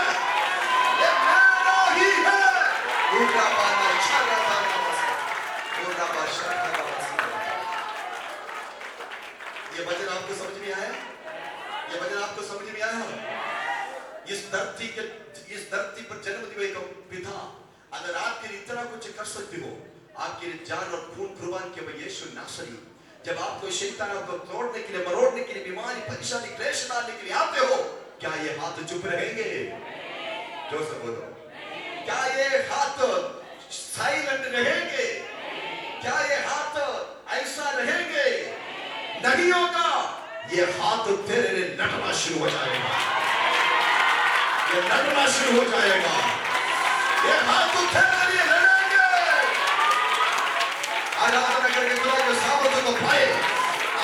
ये मेरा ही है। दूसरा बात छागा था नमस्कार, दूसरा बात शाखा नमस्कार। ये वचन आपको समझ में आया? ये वचन आपको समझ में आया? इस धरती पर जन्म दिए एक पिता अगर आपके लिए इतना कुछ कर सकते हो, आपके लिए जान और खून कुर्बान किया हुआ यीशु नासरी, जब आपको शैतान को तोड़ने के लिए, मरोड़ने के लिए, बीमारी, परेशानी, क्लेश डालने के लिए आते हो, क्या ये हाथ चुप रहेंगे? जोर से बोलो, क्या ये हाथ साइलेंट रहेंगे? क्या ये हाथ ऐसा रहेंगे? नहीं होगा। ये हाथ तेरे लिए लड़ना शुरू हो जाएगा, ये लड़ना शुरू हो जाएगा, ये हाथ तेरे लिए लड़ेंगे। आज आराधना करके खुदा के सामर्थ्य को पाए,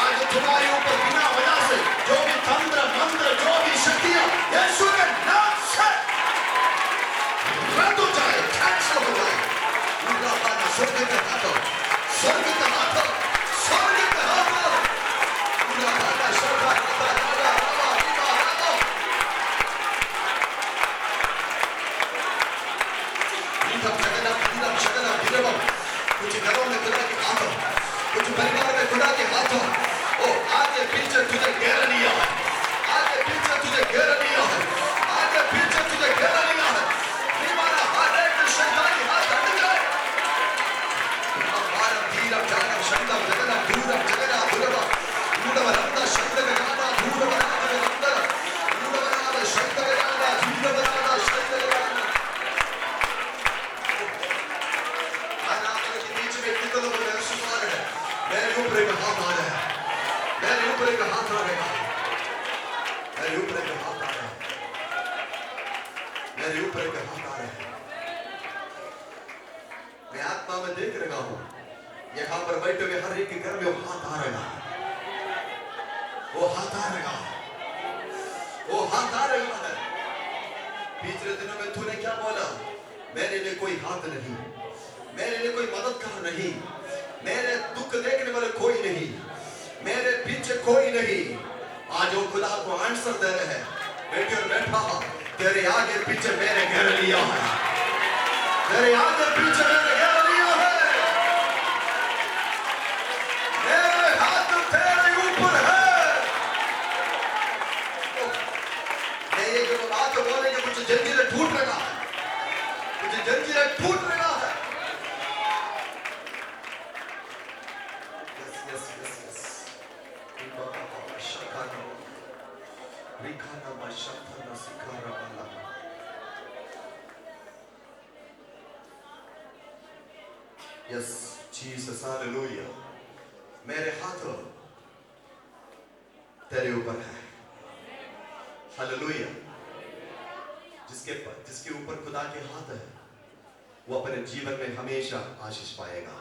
आज तुम्हारे ऊपर बिना वजह से जो भी तंत्र मंत्र, जो भी शक्तियां यीशु के नाम से रद्द हो जाए, कैंसल हो जाए। उनका पाना स्वर्ग के हाथों, स्वर्ग के हाथों, स्वर्ग के हाथों, उनका पाना स्वर्ग के हाथों। कुछ घरों में खुदा के हाथों, कुछ परिवार में खुदा के हाथों, ओ आगे पीछे तुझे घेर लिया है, आगे पीछे तुझे घेर लिया है, आगे पीछे तुझे घेर लिया है। तुम्हारा हर एक शैतानी हाथ हट जाए। हमारा धीरा जाना शंकर जगना दूरा जगना दूरवा दूरवा रंदा शंकर जगना दूरवा रंदा दूरवा शंकर जगना दूरवा शंकर जगना। मेरे ऊपर एक हाथ आ रहा है, मेरे ऊपर एक हाथ आ रहा है, मेरे ऊपर एक हाथ आ रहा है, मेरे ऊपर एक हाथ आ रहा है। मैं आत्मा में देख रहा हूं, यहां पर बैठे हुए हर एक के घर में वो हाथ आ रहा है, वो हाथ आ रहा है, वो हाथ आ रहा है। पिछले दिनों में तूने क्या बोला? मेरे लिए कोई हाथ नहीं, मेरे लिए कोई मददगार नहीं, मेरे दुख देखने वाले कोई नहीं, मेरे पीछे कोई नहीं। आज वो खुदा को आंसर दे रहे हैं, बेटे और बैठा तेरे आगे पीछे मैंने घेर लिया है, तेरे आगे पीछे मैंने घेर लिया है, मेरे हाथ तेरे ऊपर है। मैं ये जो बात बोलेंगे, कुछ जंजीरें टूट रहा है, कुछ जंजीरें टूट रहा है। Yes, Jesus, hallelujah. मेरे हाथ तेरे ऊपर है, हालेलुया। जिसके ऊपर खुदा के हाथ है, वो अपने जीवन में हमेशा आशीष पाएगा,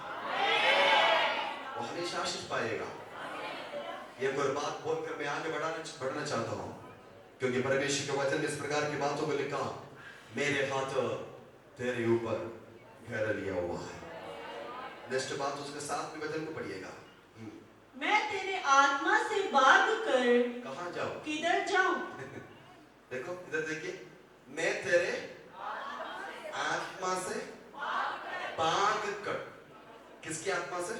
वो हमेशा आशीष पाएगा। एक और बात बोलकर मैं आगे बढ़ना चाहता हूँ, क्योंकि परमेश्वर के वचन में इस प्रकार की बातों को लिखा, मेरे हाथ तेरे ऊपर घेर लिया हुआ है। नेक्स्ट बात उसके साथ में वचन को पढ़िएगा। मैं तेरे आत्मा से भाग कर कहाँ जाऊं? किधर जाऊं? देखो इधर देखिए, मैं तेरे आत्मा से भाग कर, किसकी आत्मा से?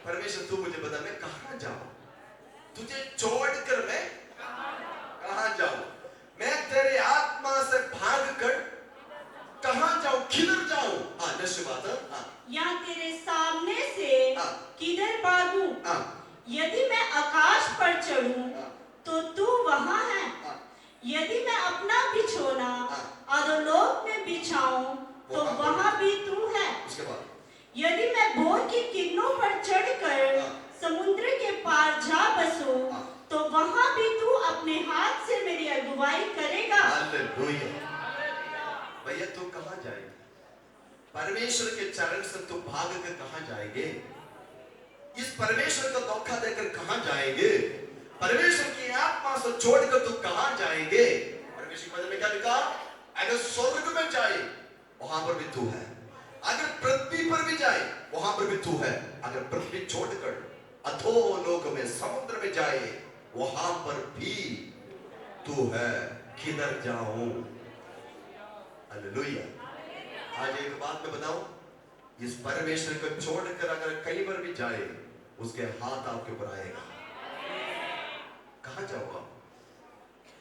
परमेश्वर तू मुझे बता, मैं कहाँ जाऊं? तुझे छोड़कर मैं कहाँ जाऊं? मैं तेरे आत्मा से भाग कर कहाँ जाऊं, किधर जाऊं? हाँ नेक्स्ट बात है, हाँ या तेरे सामने से हाँ। किधर भागूं? हाँ यदि मैं आकाश पर चढ़ूं हाँ। तो तू वहां है। हाँ। यदि मैं अपना बिछौना हाँ। अधोलोक में बिछाऊं तो वहां भी तू है। उसके बाद यदि मैं भोर की किरणों पर चढ़कर हाँ। समुद्र के पार जा बसूं हाँ। तो वहां भी तू अपने हाथ से मेरी अगुवाई करेगा। हालेलुया। भैया तू कहाँ जाएगी? परमेश्वर के चरण से तू भाग कर कहाँ जाएंगे? इस परमेश्वर का धोखा देकर कहाँ जाएंगे? परमेश्वर की आत्मा से छोड़कर तू कहाँ जाएंगे? परमेश्वर के वचन में क्या लिखा? अगर स्वर्ग में जाए वहां पर भी तू है, अगर पृथ्वी पर भी जाए वहां पर भी तू है, अगर पृथ्वी छोड़कर अधोलोक में समुद्र में जाए वहां पर भी तू है, किधर जाऊं? हालेलुया। आज एक बात मैं बताऊं, इस परमेश्वर को छोड़कर अगर कहीं पर भी जाए उसके हाथ आपके ऊपर आएगा। कहां जाऊंगा?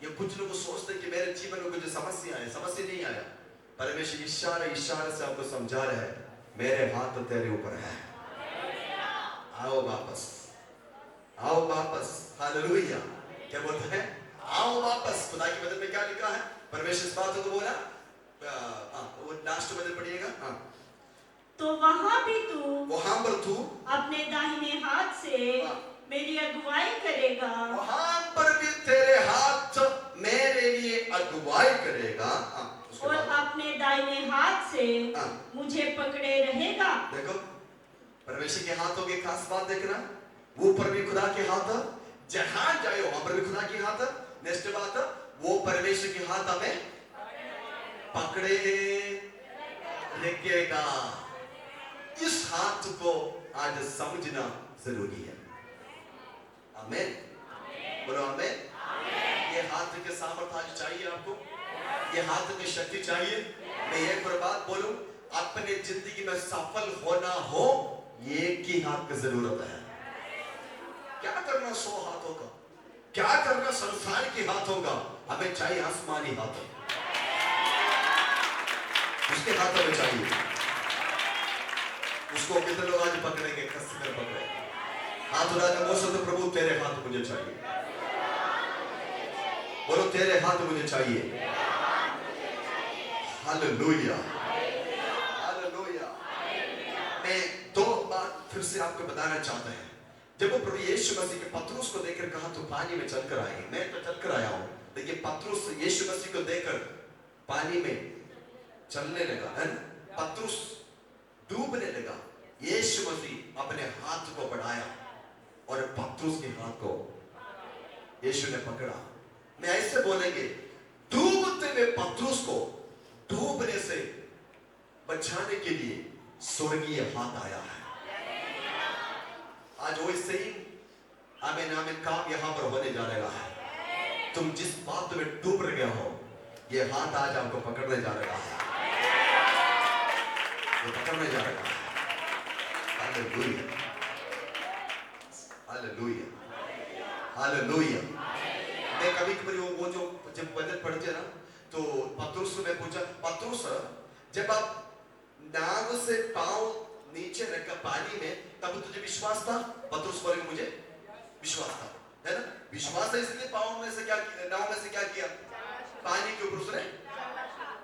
ये कुछ लोग सोचते कि मेरे जीवन में कुछ समस्या है, समस्या नहीं आया। परमेश्वर इशारे से आपको समझा रहे हैं, मेरे हाथ तो तेरे ऊपर है, आओ वापस, आओ वापस। हालेलुया। क्या बोलते हैं? आओ वापस। खुदा की वचन में क्या लिखा है? परमेश्वर इस बात को बोला, वो लास्ट वचन पढ़िएगा। हाँ तो वहां भी तू, वहां पर तू अपने दाहिने हाथ से मेरी अगुवाई करेगा। वहां पर भी तेरे हाथ मेरे लिए अगुवाई करेगा। और अपने दाहिने हाथ से मुझे पकड़े रहेगा। देखो परमेश्वर के हाथों की खास बात देखना, ऊपर भी खुदा के हाथ, जहां जाए वहां पर भी खुदा के हाथ। नेक्स्ट बात, वो परमेश्वर के हाथ हमें पकड़े रखेगा। इस हाथ को आज समझना जरूरी है। आमीन। बोलो आमीन। ये हाथ के सामर्थ्य आज चाहिए आपको, ये हाथ की शक्ति चाहिए। मैं एक और बात बोलूं, अपने जिंदगी में सफल होना हो, एक ही हाथ की जरूरत है। क्या करना 100 हाथों का, क्या करना संसार के हाथों का, हमें चाहिए आसमानी हाथ, उसके हाथों में चाहिए। उसको कितने लोग आज पकड़ेंगे? कस कर पकड़े हाथ उठा कर बोल सकते, प्रभु तेरे हाथ मुझे चाहिए। बोलो तेरे हाथ मुझे चाहिए। Hallelujah, hallelujah. मैं 2 बात फिर से आपको बताना चाहता है। जब वो प्रभु यीशु मसीह के पतरस को देखकर कहा तू पानी में चलकर आएंगे, मैं तो चलकर आया हूं, लेकिन पतरस यीशु मसीह को देखकर पानी में चलने लगा, है ना? पतरस डूबने लगा। यीशु मसीह अपने हाथ को बढ़ाया और पतरस के हाथ को यीशु ने पकड़ा। मैं ऐसे बोलेंगे, डूबते हुए पतरस को डूबने से बचाने के लिए स्वर्गीय हाथ आया है। आज वही सही आमीन आमीन काम यहां पर होने जा रहा है। तुम जिस बात में डूब रहे हो, ये हाथ आज आपको पकड़ने जा रहा है, ये पकड़ने जा रहा है। Hallelujah, hallelujah, hallelujah. मैं कभी-कभी वो जो जब वचन पढ़ते ना, तो पतरस ने पूछा, पतरस जब आप नाव से पांव नीचे रखा पानी में, तब तुझे विश्वास था? पतरस बोले मुझे विश्वास था, है ना? विश्वास है, इसलिए पांव में से क्या, नाव में से क्या किया? पानी के ऊपर उसने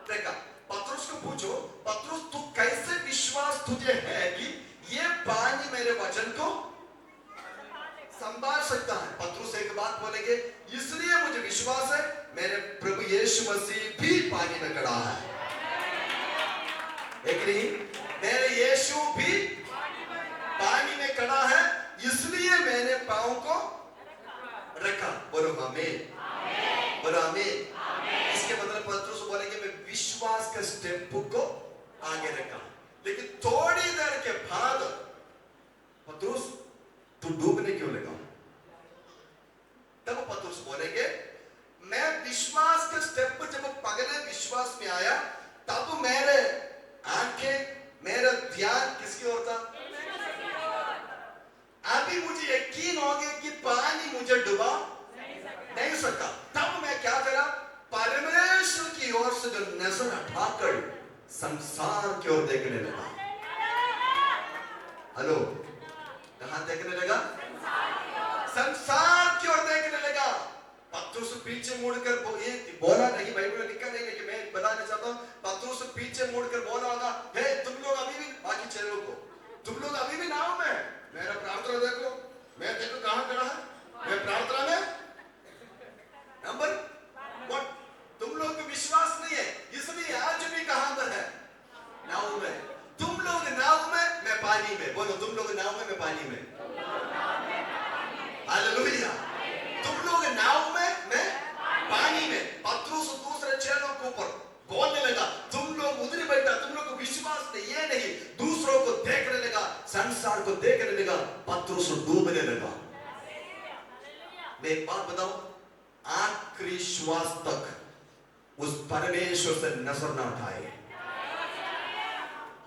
देखा। पतरस को पूछो, पतरस तू कैसे विश्वास तुझे है कि ये पानी मेरे वचन को संभाल सकता है? पतरस एक बात बोलेंगे, इसलिए मुझे विश्वास है, मेरे प्रभु यीशु मसीह भी पानी में खड़ा है। एक नहीं, मेरे यीशु भी पानी में खड़ा है, इसलिए मैंने पांव बोलो आमीन, बोलो आमीन। इसके मतलब पतरस बोलेंगे मैं विश्वास के स्टेप को आगे रखा, लेकिन थोड़ी देर के बाद पतरस तू डूबने क्यों लगा? तब पतरस बोलेंगे मैं विश्वास के स्टेप जब पगले विश्वास में आया तब मेरे आंखें, मेरा ध्यान किसकी ओर था? अभी मुझे यकीन हो गया कि पानी मुझे डुबा नहीं सकता। तब मैं क्या करा? परमेश्वर की ओर से जो नजर हटाकर संसार की ओर देखने लगा। हेलो, कहां देखने लगा? संसार की ओर देखने लगा। पतरस पीछे मुड़कर बोला नहीं, बाइबल में लिखा नहीं, लेकिन मैं बताना चाहता हूं पतरस पीछे मुड़कर बोला होगा हे तुम लोग अभी भी, बाकी चेलों को, तुम लोग अभी भी नाव में, मेरा प्रार्थना देख लो, मैं देखो कहां खड़ा है, मैं प्रार्थना में नंबर 1। तुम लोग को विश्वास नहीं है इसलिए आज भी कहां पर है? नाव में। तुम लोग नाव में, मैं पानी में। बोलो तुम लोग नाव में, मैं पानी में। हालेलुया। तुम लोग नाव में, मैं पानी में। पतरस दूसरे चेलों के ऊपर बोलने लगा तुम लोग उधर बैठा, तुम लोग को विश्वास नहीं, ये नहीं, दूसरों को देखने लगा, संसार को देखने लगा, पतरस डूबने लगा। मैं एक बात बताऊं, आखिरी श्वास तक उस परमेश्वर से नजर ना उठाए।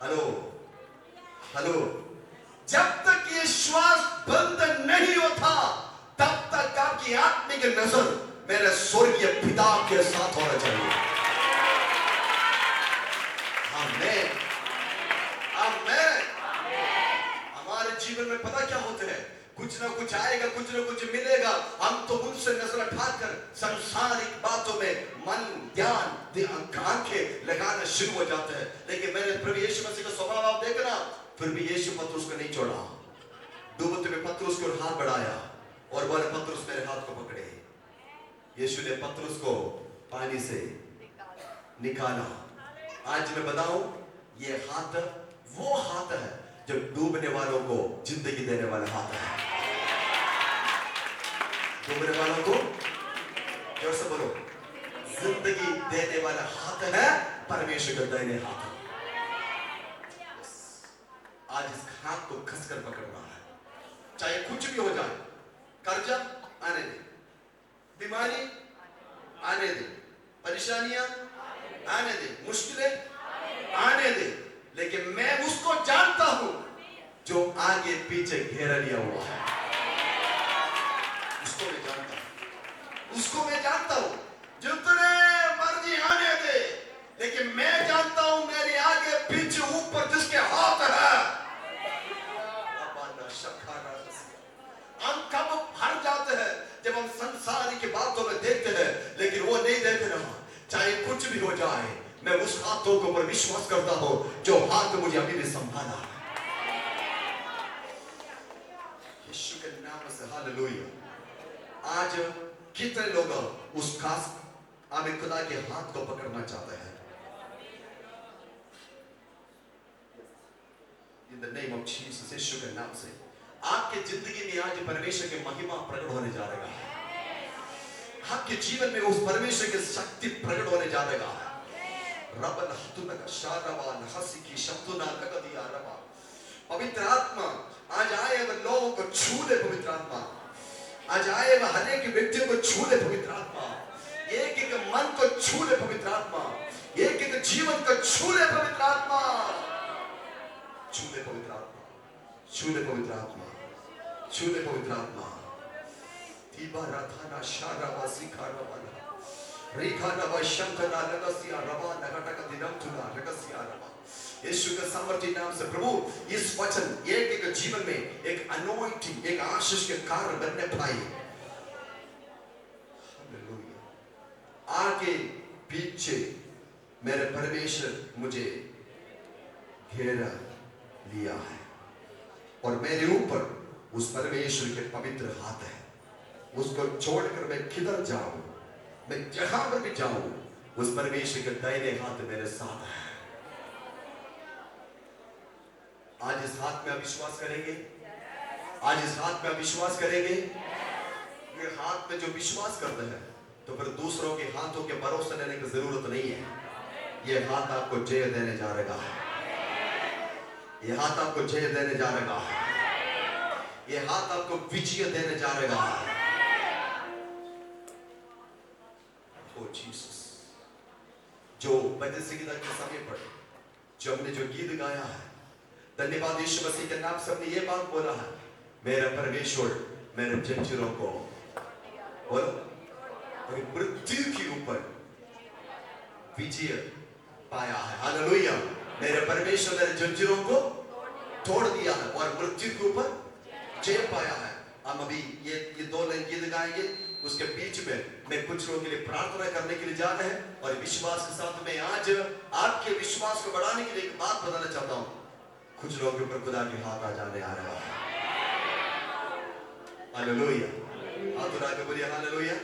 हेलो, हेलो, जब तक ये श्वास बंद नहीं होता तब तक आपकी आत्मिक नजर मेरे स्वर्गीय पिता के साथ होना चाहिए। आमीन, आमीन। हमारे जीवन में पता क्या होता है, कुछ ना कुछ आएगा, कुछ ना कुछ मिलेगा, हम तो उनसे नजर हटाकर संसारिक बातों में मन, ध्यान, आंखें लगाना शुरू हो जाते हैं। लेकिन मैंने प्रभु यीशु मसीह का स्वभाव आप देखना, फिर भी यीशु पतरस को नहीं छोड़ा। डूबते में पतरस को हाथ बढ़ाया और बोले पतरस मेरे हाथ को पकड़े। यीशु ने पतरस को पानी से निकाला। आज मैं बताऊं, ये हाथ वो हाथ है जो डूबने वालों को जिंदगी देने वाला हाथ है। डूबने वालों को जोर से बोलो, जिंदगी देने वाला हाथ है परमेश्वर का दाहिने हाथ। आज इस हाथ को कसकर पकड़ना है, चाहे कुछ भी हो जाए। कर्जा आने दे, बीमारी आने दे, परेशानियां आने दे, मुश्किलें आने दे, लेकिन मैं उसको जानता हूं जो आगे पीछे घेरा लिया हुआ है। उसको मैं जानता हूं, उसको मैं जानता हूं। जितने मर्जी आने दे, लेकिन मैं जानता हूं मेरे आगे पीछे ऊपर जिसके हाथ है। हम कब भर जाते हैं जब हम संसार की बातों में देखते हैं, लेकिन वो नहीं देख रहा। चाहे कुछ भी हो जाए, मैं उस हाथों के ऊपर विश्वास करता हूं जो हाथ मुझे अभी भी संभाला है। यीशु के नाम से हालेलुया। आज कितने लोग उस खास आमिर खुदा के हाथ को पकड़ना चाहते हैं? In the name of Jesus, यीशु के नाम से आपके जिंदगी में आज परमेश्वर की महिमा प्रकट होने जा रहा है। आपके जीवन में उस परमेश्वर की शक्ति प्रकट होने जा रहा है। रबन हतुनक शारवान हसी की शब्दुना लगदिया रबा। पवित्र आत्मा आज आए वह लोगों को छू ले। पवित्र आत्मा आज आए वह हर एक व्यक्ति को छू ले। पवित्र आत्मा एक एक मन को छू ले। पवित्र आत्मा एक एक जीवन को छू ले। पवित्र आत्मा छू ले। पवित्र आत्मा छू ले। पवित्र आत्मा छू ले। पवित्र आत्मा तीबा राधाना शारावा सिखारावाना रिखाना वशंकना लगसिया रवा नगटक दिनमतुना लगसिया रवा। यीशु के सामर्थ्य नाम से प्रभु इस वचन एक एक जीवन में एक अनॉइंटिंग, एक आशीष के कारण बनने पाए। हालेलुया। आगे पीछे मेरे परमेश्वर मुझे घेरा लिया है और मेरे ऊपर उस परमेश्वर के पवित्र हाथ है। उसको छोड़कर मैं किधर जाऊं, मैं जहां पर भी जाऊं, उस परमेश्वर के दाहिने हाथ मेरे साथ है। आज इस हाथ में आप विश्वास करेंगे? आज इस हाथ में आप विश्वास करेंगे? के हाथ में जो विश्वास करते हैं तो फिर दूसरों के हाथों के भरोसे लेने की जरूरत नहीं है। ये हाथ आपको जय देने जा रहा है। ये हाथ आपको जय देने जा रहा है। ये हाथ आपको विजय देने जा रहा है। ओ जीसस, जो बदसी की के समय पर जो हमने जो गीत गाया है, धन्यवाद यीशु मसीह के नाम से हमने ये बात बोला है, मेरा परमेश्वर मेरे जंजीरों को और मृत्यु के ऊपर विजय पाया है। हालेलुया। मेरे परमेश्वर मेरे जंजीरों को तोड़ दिया है और मृत्यु के ऊपर जय पाया है। हम अभी ये 2 लाइन गीत गाएंगे, उसके बीच में मैं कुछ लोगों के लिए प्रार्थना करने के लिए जा रहे हैं और विश्वास के साथ मैं आज आपके विश्वास को बढ़ाने के लिए एक बात बताना चाहता हूं। कुछ लोगों के ऊपर खुदा के हाथ आ जाने आ रहा है। हालेलुया। हाथ उठा के बोलिए हालेलुया।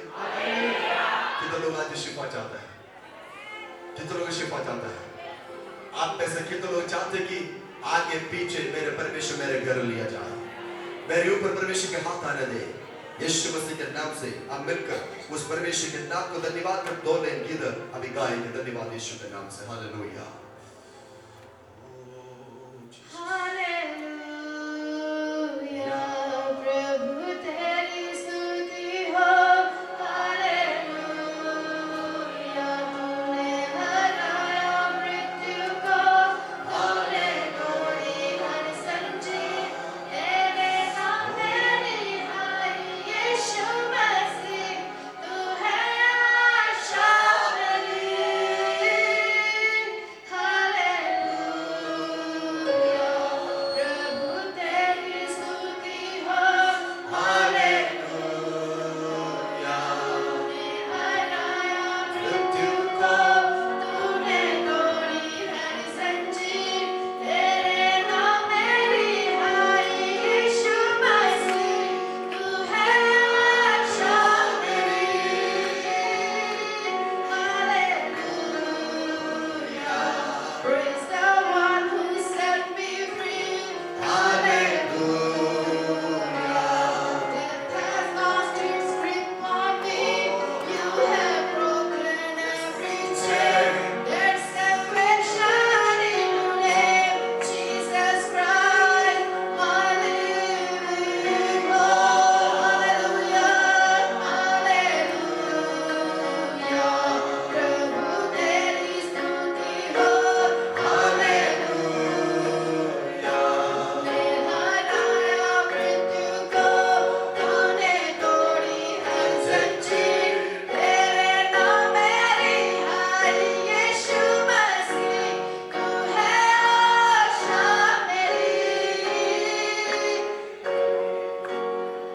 कितने लोग आज शिफा चाहते हैं? कितने लोग शिफा चाहते हैं? आप में से कितने लोग चाहते कि आगे पीछे मेरे परमेश्वर मेरे घर लिया जाए, मेरे ऊपर परमेश्वर के हाथ आने दे? यीशु मसीह के नाम से हम मिलकर उस परमेश्वर के नाम को धन्यवाद कर 2 लाइन गीत अभी गाएंगे। धन्यवाद यीशु के नाम से। हालेलुया।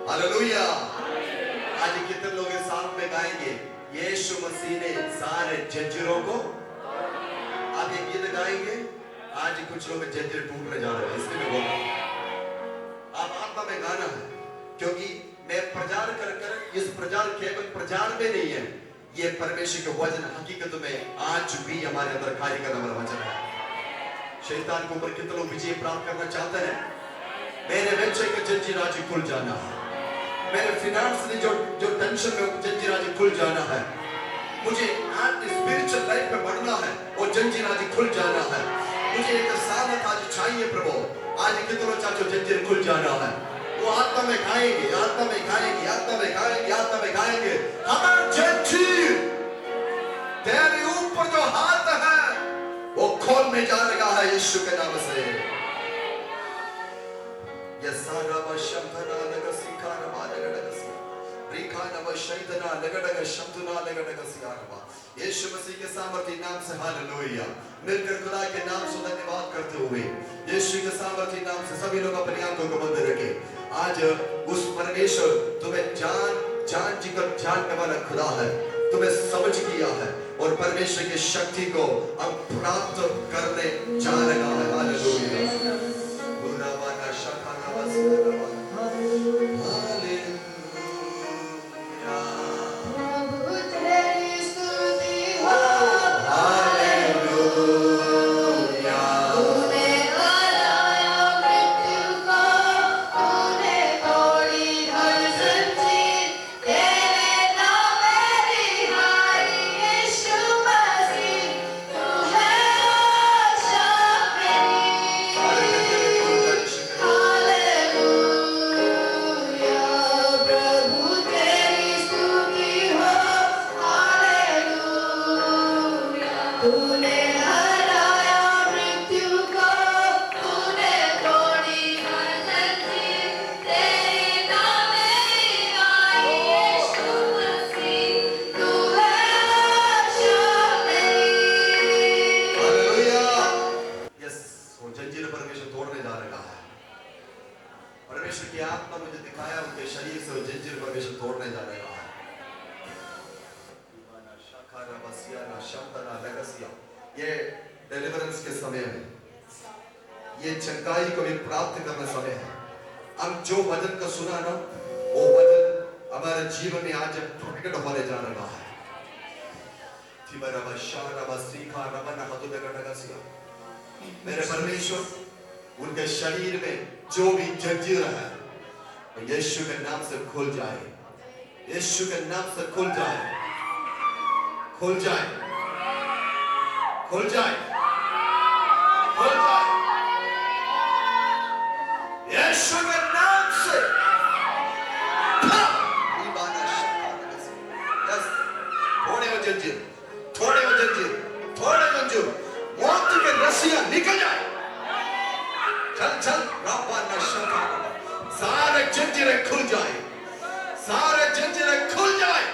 हालेलुया। आज कितने लोग इस साथ में गाएंगे, यीशु मसीह ने सारे जंजीरों को। आप ये गीत गाएंगे, आज कुछ लोग जंजीर टूटने जा रहे हैं, इसलिए मैं बोल रहा हूं आप आत्मा में गाना है, क्योंकि मैं प्रचार कर कर इस प्रचार केवल प्रचार में नहीं है, ये परमेश्वर के वचन हकीकत में आज भी हमारे अंदर कार्य करने वाला वचन है। शैतान के ऊपर कितने लोग विजय प्राप्त करना चाहते हैं? मेरे बच्चे के जंजीर आज खुल जाना है, मेरे फिनांस में जो टेंशन में जंजीर आज खुल जाना है, मुझे आज स्पिरिचुअल लाइफ में बढ़ना है, वो जंजीर आज खुल जाना है, मुझे एक सामर्थ आज चाहिए प्रभु। आज कितनों चाचो जंजीर खुल जाना है, वो आत्मा में खाएंगे, आत्मा में खाएंगे, आत्मा में खाएंगे, आत्मा में खाएंगे। हमारा जंजीर तेरे ऊपर जो हाथ है वो खोलने जा रहा है यीशु के नाम से। यसारा बशंभरा लगसिका रमा लगडगसी रिखा नव शैतना लगडग शब्दना लगडगसी आरवा। यीशु मसीह के सामर्थी नाम से हालेलुया। मिलकर खुदा के नाम से धन्यवाद करते हुए यीशु के सामर्थी नाम से सभी लोग अपनी आंखों को बंद रखें। आज उस परमेश्वर तुम्हें जान जीकर जानने वाला खुदा है, तुम्हें समझ किया है और परमेश्वर की शक्ति को हम प्राप्त करने जा रहा है। हालेलुया। गुरावाना शखाना वसना Yeah. परमेश्वर की आत्मा मुझे दिखाया उनके शरीर से वो जंजीर परमेश्वर तोड़ने जा रहा है। ये डिलीवरेंस के समय में, ये चंगाई को भी प्राप्त करने समय है। हम जो वचन का सुना ना, वो वचन हमारे जीवन में आज प्रकट होने जा रहा है। मेरे परमेश्वर उनके शरीर में जो भी जंजीर है यीशु के नाम से खुल जाए, यीशु के नाम से खुल जाए, खुल जाए, खुल जाए, खुल जाए, यीशु के नाम से। थोड़े हो जंजीर, थोड़े हो जंजीर, थोड़े जंजीर, मौत के रस्सियां निकल जाए। चल चल, सारे जंजीरें खुल जाए, सारे जंजीरें खुल जाए।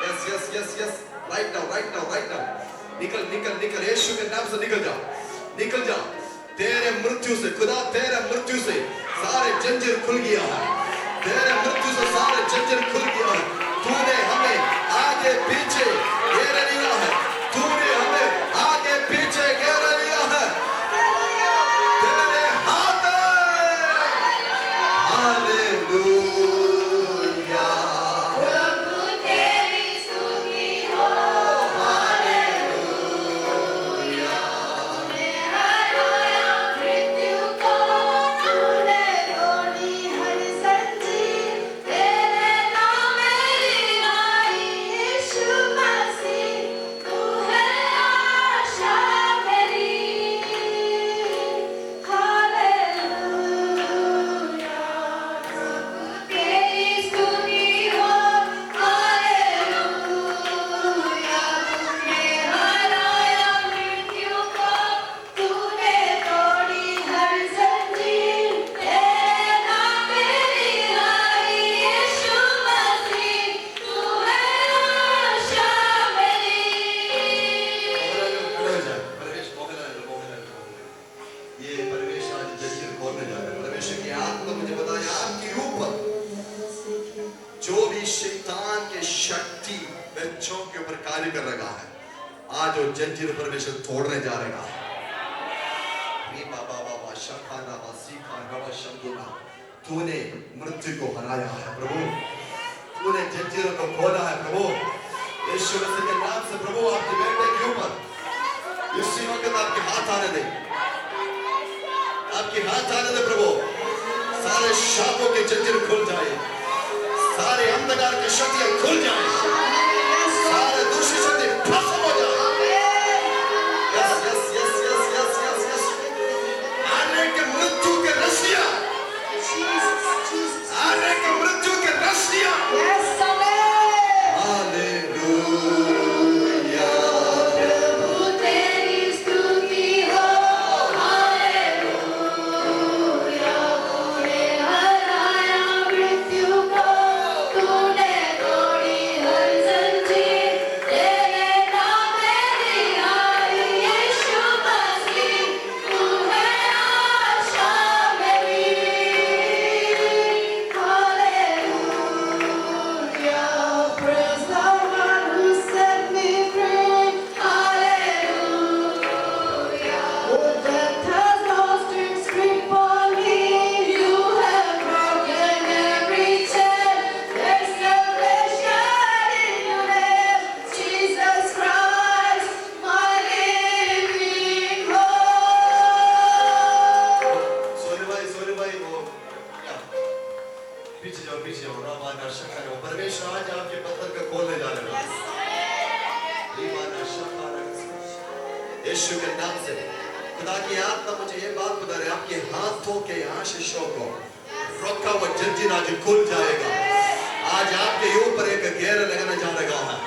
Yes yes yes yes, right now, right now, right now. निकल निकल निकल, यीशु के नाम से निकल जाओ, निकल जाओ। तेरे मृत्यु से, खुदा तेरे मृत्यु से सारे जंजीर खुल गया है, तेरे मृत्यु से सारे जंजीर खुल गया है। तूने हमें आगे पीछे घेर लिया है, तूने हमें आगे पीछे घेर लिया है। तेरे हाथ हालेलुया, प्रभु तेरी स्तुति हो, हालेलुया। मैं हराया मृत्यु को, तूने तोड़ी हर जंजीर, तेरे नाम मेरी आई यीशु मसीह, तू है आशा मेरी। हालेलुया, प्रभु तेरी स्तुति हो, हालेलुया। तूने हराया मृत्यु को, तूने तोड़ी हर जंजीर, तेरे नाम मेरी आई यीशु मसीह, तू है आशा मेरी। ये परमेश्वर आज जंजीर खोलने जा रहा है। परमेश्वर की आत्मा मुझे बताया आपके ऊपर जो भी शैतान के शक्ति बच्चों के ऊपर कार्य कर रहा है, आज वो जंजीर परमेश्वर तोड़ने जा रहा है। तूने मृत्यु को हराया है प्रभु, तूने जंजीरों को खोला है प्रभु। यीशु मसीह के नाम से प्रभु आपके बेटे के ऊपर इसी वक्त आपके हाथ आने दे, आपके हाथ आने दे प्रभु। सारे शापों के जंजीर खुल जाए, सारे अंधकार की शक्तियां खुल जाए, सारे दूसरी शक्ति खत्म हो जाए। Yes yes yes yes yes yes yes, आने के मृत्यु के रस्सियां, आने के मृत्यु के रस्सियां। हालेलुया, प्रभु तेरी स्तुति हो, हालेलुया। तूने हराया मृत्यु को, तूने तोड़ी हर जंजीर, तेरे नाम मेरी आई यीशु मसीह, तू है आशा मेरी। Hallelujah, praise the one who set me free. Hallelujah. Oh, death has lost its grip on me. You have broken every chain. There's salvation in your name, Jesus Christ, my living hope. Soni भाई वो क्या? पीछे जाओ, पीछे जाओ। रामाना शक्कर हो। परमेश्वर आज आपके पत्थर को खोलने जा रहा है। रीमाना शक्कर है। यीशु के नाम से खुदा की आत्मा मुझे ये बात बता रही है, आपके हाथों के आशीषों को रोका हुआ जंजीर आज खुल जाएगा। आज आपके ऊपर एक घेर लगने जा रहा है,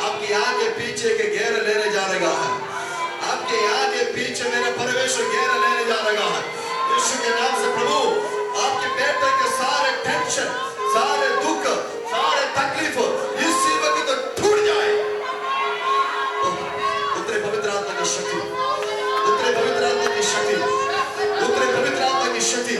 आपके आगे पीछे के घेर लेने जा रहा है, आपके आगे पीछे मेरे परमेश्वर घेर लेने जा रहा है। यीशु के नाम से प्रभु आपके बेटे के सारे टेंशन, सारे दुख, सारे तकलीफ इसी वक्त तो टूट जाए। उतरे पवित्र आत्मा की शक्ति, उतरे पवित्र आत्मा की शक्ति, उतरे पवित्र आत्मा की शक्ति।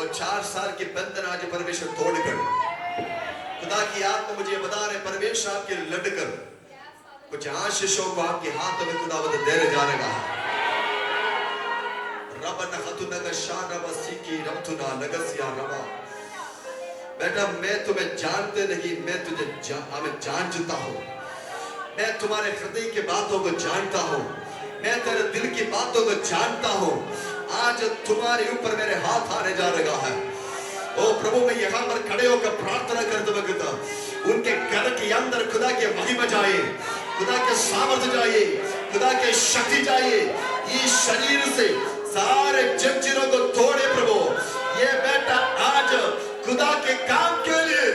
4 साल के बंधन आज परमेश्वर तोड़कर, खुदा की आत्मा मुझे बता रहे परमेश्वर आपके लड़कर कुछ आशीषों को आपके हाथों में खुदावंद देने जा रहा है। रबन हतुनग शानब सीकी रमतुना नगसिया रबा। बेटा मैं तुम्हें जानते नहीं, मैं तुझे जानता हूँ। मैं तुम्हारे हृदय की बातों को जानता हूँ, मैं तेरे दिल की बातों को जानता हूँ। आज तुम्हारे ऊपर मेरे हाथ आने जा रहा है। ओ प्रभु, मैं यहाँ पर खड़े होकर प्रार्थना करते वक्त उनके घर के अंदर खुदा के महिमा जाए, खुदा के सामर्थ्य जाए, खुदा के शक्ति जाए। इस शरीर से सारे जंजीरों को तोड़े प्रभु। ये बेटा आज खुदा के काम के लिए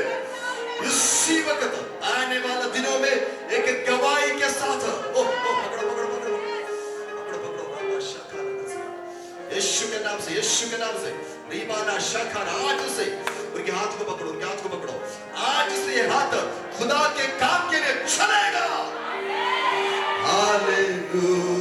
इसी वक्त आने वाले दिनों में एक गवाही के साथ यीशु के नाम से, यीशु के नाम से रीबाना शाखा, आज से उनके हाथ को पकड़ो, उनके हाथ को पकड़ो। आज से ये हाथ खुदा के काम के लिए चलेगा। हालेलुया।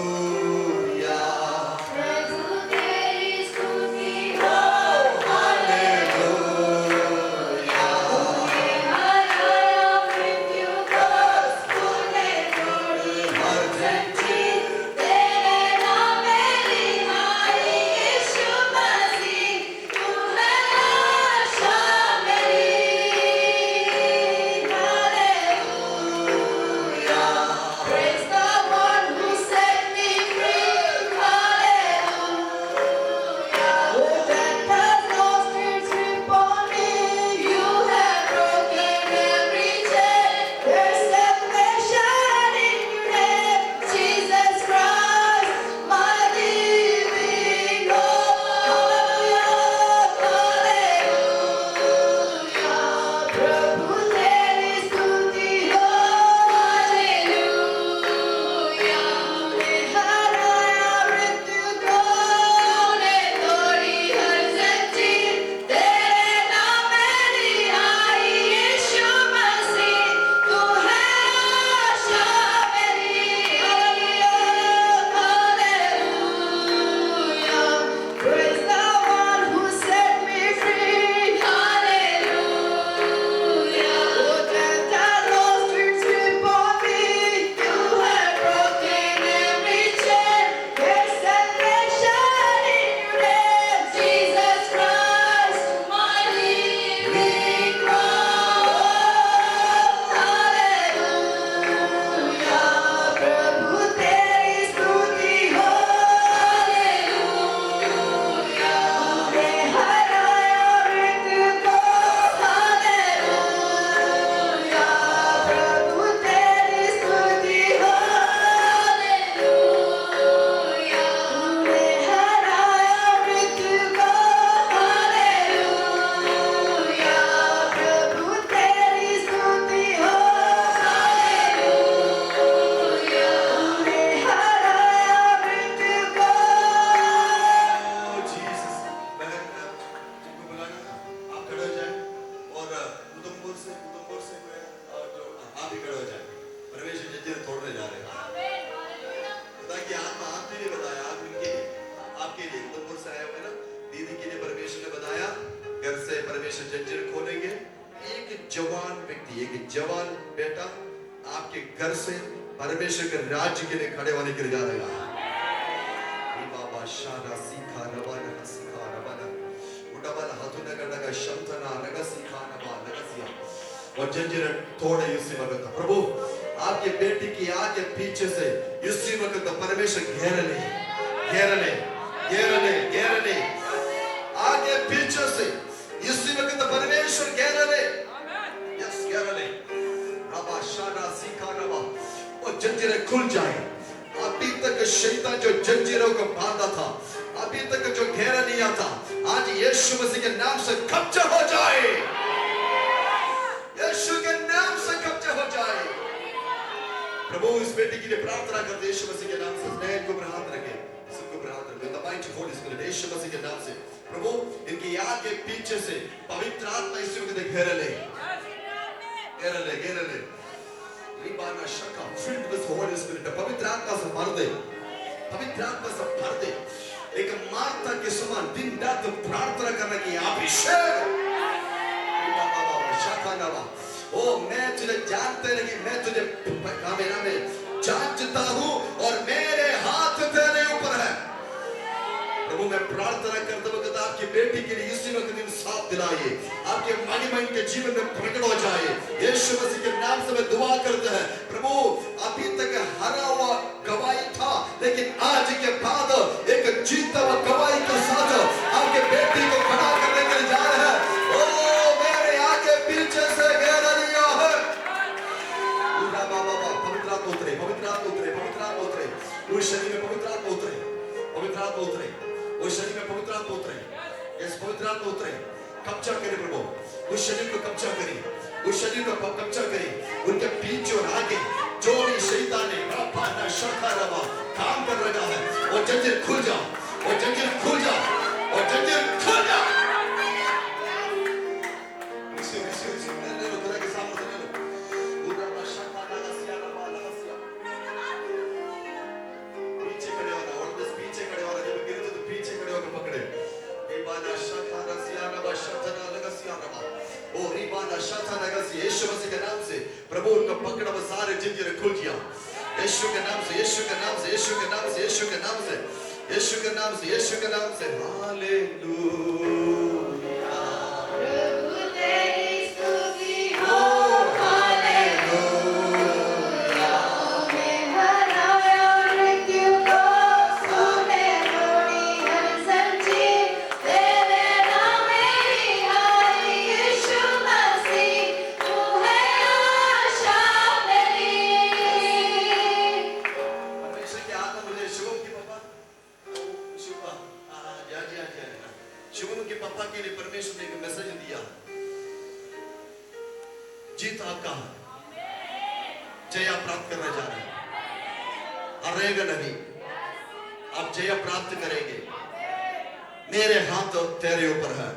जवान बेटा आपके घर से परमेश्वर के राज्य के लिए खड़े होने के लिए जा रहा है। बाबा शाना सीखा रवाना सीखा रवाना उड़बल हाथुना गड़गा शंतना रगा सीखा नवा लगसिया और जंजीर तोड़े इसी वक्त। प्रभु आपके बेटी की आगे पीछे से इसी वक्त परमेश्वर घेर ले घेर ले घेर ले घेर ले आगे पीछे से इसी वक्त परमेश्वर घेर ले घेर ले। रबा शाना सीखा रवा और जंजीरें खुल जाए। अभी तक शैतान जो जंजीरों को बांधा था, अभी तक जो घेरा लिया था, आज यीशु मसीह के नाम से कब्जा हो जाए। यीशु के नाम से कब्जा हो जाए। प्रभु इस बेटी के लिए प्रार्थना करते यीशु मसीह के नाम से। नैन को हाथ रखे, सबको हाथ रखे। The mighty Holy Spirit यीशु मसीह के नाम से प्रभु इनकी आगे पीछे से पवित्र आत्मा इस वक्त घेर ले घेर ले घेर ले। रिबाना शका filled with Holy Spirit पवित्र आत्मा से भर दे, पवित्र आत्मा से भर दे। एक मार्था के समान दिन रात प्रार्थना करने की अभिषेक। ओ मैं तुझे जानते नहीं, मैं तुझे जानता हूं और मेरे हाथ तेरे ऊपर है। प्रभु मैं प्रार्थना करते वक्त आपकी बेटी के लिए इसी वक्त इंसाफ दिलाइए, आपके महिमा इनके जीवन में प्रकट हो जाए। यीशु मसीह के नाम से मैं दुआ करते हैं प्रभु, अभी तक हरा हुआ गवाही था, लेकिन आज के बाद एक जीता हुआ गवाही के साथ आपके बेटी को खड़ा करने के लिए जा रहे हैं। ओ मेरे आगे पीछे से घेरा लिया है। पवित्र आत्मा उतरे, पवित्र आत्मा उतरे, पवित्र आत्मा उतरे, उस शरीर में पवित्र आत्मा उतरे, पवित्र आत्मा उतरे, उस शरीर में पवित्र आत्मा उतरे, इस पवित्र आत्मा उतरे, कब्जा करे प्रभु, उस शरीर को कब्जा करी, उस शरीर को कब्जा करी, उनके पीछे और आगे जो भी शैतान ने काम कर रखा है वो जंजीर खुल जाओ, वो जंजीर खुल जाओ, वो जंजीर खुल जाओ। ले लो खुदा के सामने ले लो। पीछे खड़े होना, और बस पीछे खड़े होना, जब गिरे तो पीछे खड़े होकर पकड़े। यीशु मसीह के नाम से प्रभु उनका पकड़ा, वो सारे जंजीरें खुल गया। यीशु के नाम से, यीशु के नाम से, यीशु के नाम से, यीशु के नाम से, यीशु के नाम से, यीशु के नाम से। हालेलुया। प्रभु तेरी स्तुति हो, हालेलुया। मैं हराया मृत्यु को, तूने तोड़ी हर जंजीर, तेरे नाम मेरी हाय यीशु मसीह, तू है आशा मेरी। परमेश्वर की आत्मा मुझे शुभम की पापा, शुभम के पापा के लिए परमेश्वर ने एक मैसेज दिया, जीत आपका है, जय आप प्राप्त करने जा रहे हैं, हारेगा नहीं, आप जय प्राप्त करेंगे, मेरे हाथ तेरे ऊपर है।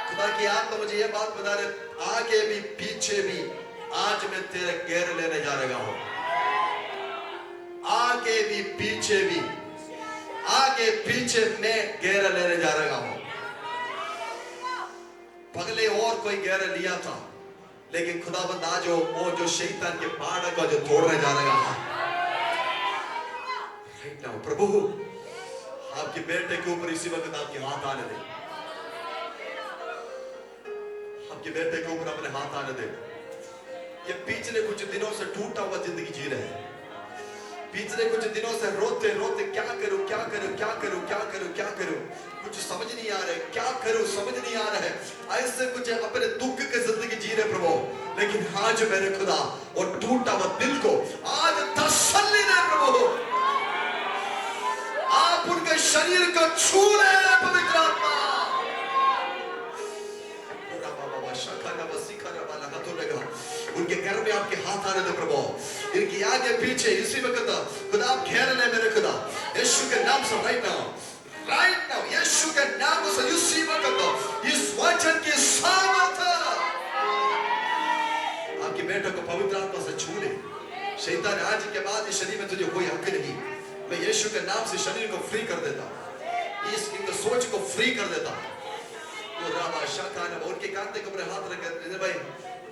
खुदा की आत्मा मुझे ये बात बता रहे, आगे भी पीछे भी आज मैं तेरे घेर लेने जा रहा हूं, आगे भी पीछे भी, आगे पीछे मैं घेरा लेने जा रहा हूं। पगले और कोई घेरा लिया था, लेकिन खुदाबंद आज वो जो शैतान के बाड़ा को जो तोड़ने जा रहा है राइट नाउ। प्रभु आपके बेटे के ऊपर इसी वक्त आपके हाथ आने दे, आपके बेटे के ऊपर अपने हाथ आने दे। ये पिछले कुछ दिनों से टूटा हुआ जिंदगी जी रहे हैं, पिछले कुछ दिनों से रोते रोते क्या करूं, क्या करूं, क्या करूं, क्या करूं, क्या करूं, कुछ समझ नहीं आ रहा है, क्या करूं समझ नहीं आ रहा है। ऐसे कुछ अपने दुख की जिंदगी जी रहे प्रभु, लेकिन आज मेरे खुदा और टूटा हुआ दिल को आज तसल्ली दे प्रभु, आप उनके शरीर को छू रहे हैं पवित्र आत्मा। उनके घर में आपके हाथ आने दो प्रभु, इनकी आगे पीछे इसी वक्त खुदा आप घेर ले मेरे खुदा, यीशु के नाम से राइट नाउ, यीशु के नाम से इसी वक्त इस वचन की सामर्थ्य आपके बेटे को पवित्र आत्मा से छू ले। शैतान आज के बाद इस शरीर में तुझे कोई हक नहीं, मैं यीशु के नाम से शरीर को फ्री कर देता, इस सोच को फ्री कर देता। तो राबा शाखा ने उनके कांधे के ऊपर हाथ रख भाई,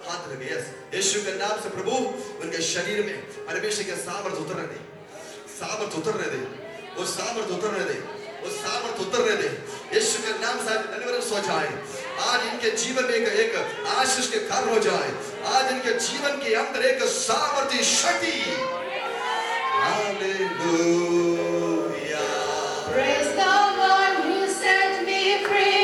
हाथ रखे। यस यीशु के नाम से प्रभु उनके शरीर में परमेश्वर के सामर्थ उतरने दे, सामर्थ उतरने दे, वो सामर्थ उतरने दे, वो सामर्थ उतरने दे। यीशु के नाम से डिलीवरेंस हो जाए, आज इनके जीवन में एक आशीष के कारण हो जाए, आज इनके जीवन के अंदर एक सामर्थ्य शक्ति। Hallelujah, Praise the one who set me free.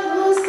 Who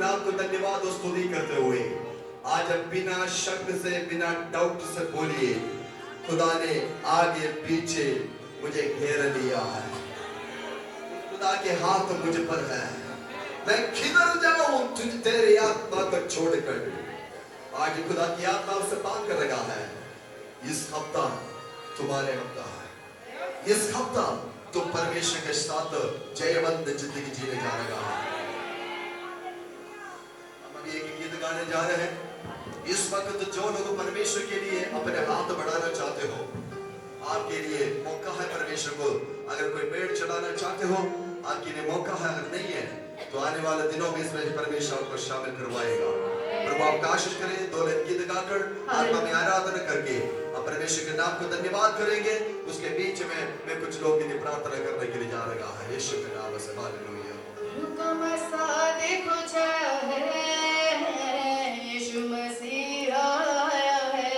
नाम को धन्यवाद और स्तुति करते हुए आज अब बिना शक से, बिना डाउट से बोलिए, खुदा ने आगे पीछे मुझे घेर लिया है, खुदा के हाथ मुझ पर है, मैं किधर जाऊं तुझ तेरी आत्मा को छोड़कर। आज खुदा की आत्मा उसे बांध कर रखा है। इस हफ्ता तुम्हारे हफ्ता है, इस हफ्ता तुम परमेश्वर के साथ जयवंत जिंदगी जीने जा रहा है। हम अभी एक गीत गाने जा रहे हैं। इस वक्त जो लोग परमेश्वर के लिए अपने हाथ बढ़ाना चाहते हो, आपके लिए मौका है परमेश्वर को। अगर कोई पेड़ चढ़ाना चाहते हो, आपके लिए मौका है। अगर नहीं है तो आने वाले दिनों में इसमें परमेश्वर आपको शामिल करवाएगा। प्रभु आपका आशीष करे। दो लाइन गीत गाकर आत्मा में आराधना करके आप परमेश्वर के नाम को धन्यवाद करेंगे। उसके बीच में मैं कुछ लोगों के लिए प्रार्थना करने के लिए जा रहा है। यीशु के नाम से हालेलुया। यीशु मसीह आया है,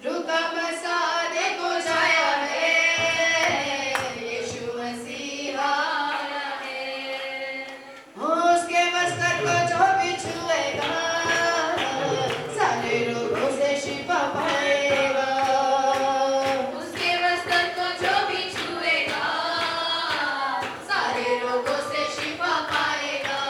रुका मसा देखो छाया है, यीशु मसीह आया है। उसके वस्त्र को जो भी छुएगा सारे रोगों से शिफा पाएगा। उसके वस्त्र को जो भी छुएगा सारे रोगों से शिफा पाएगा।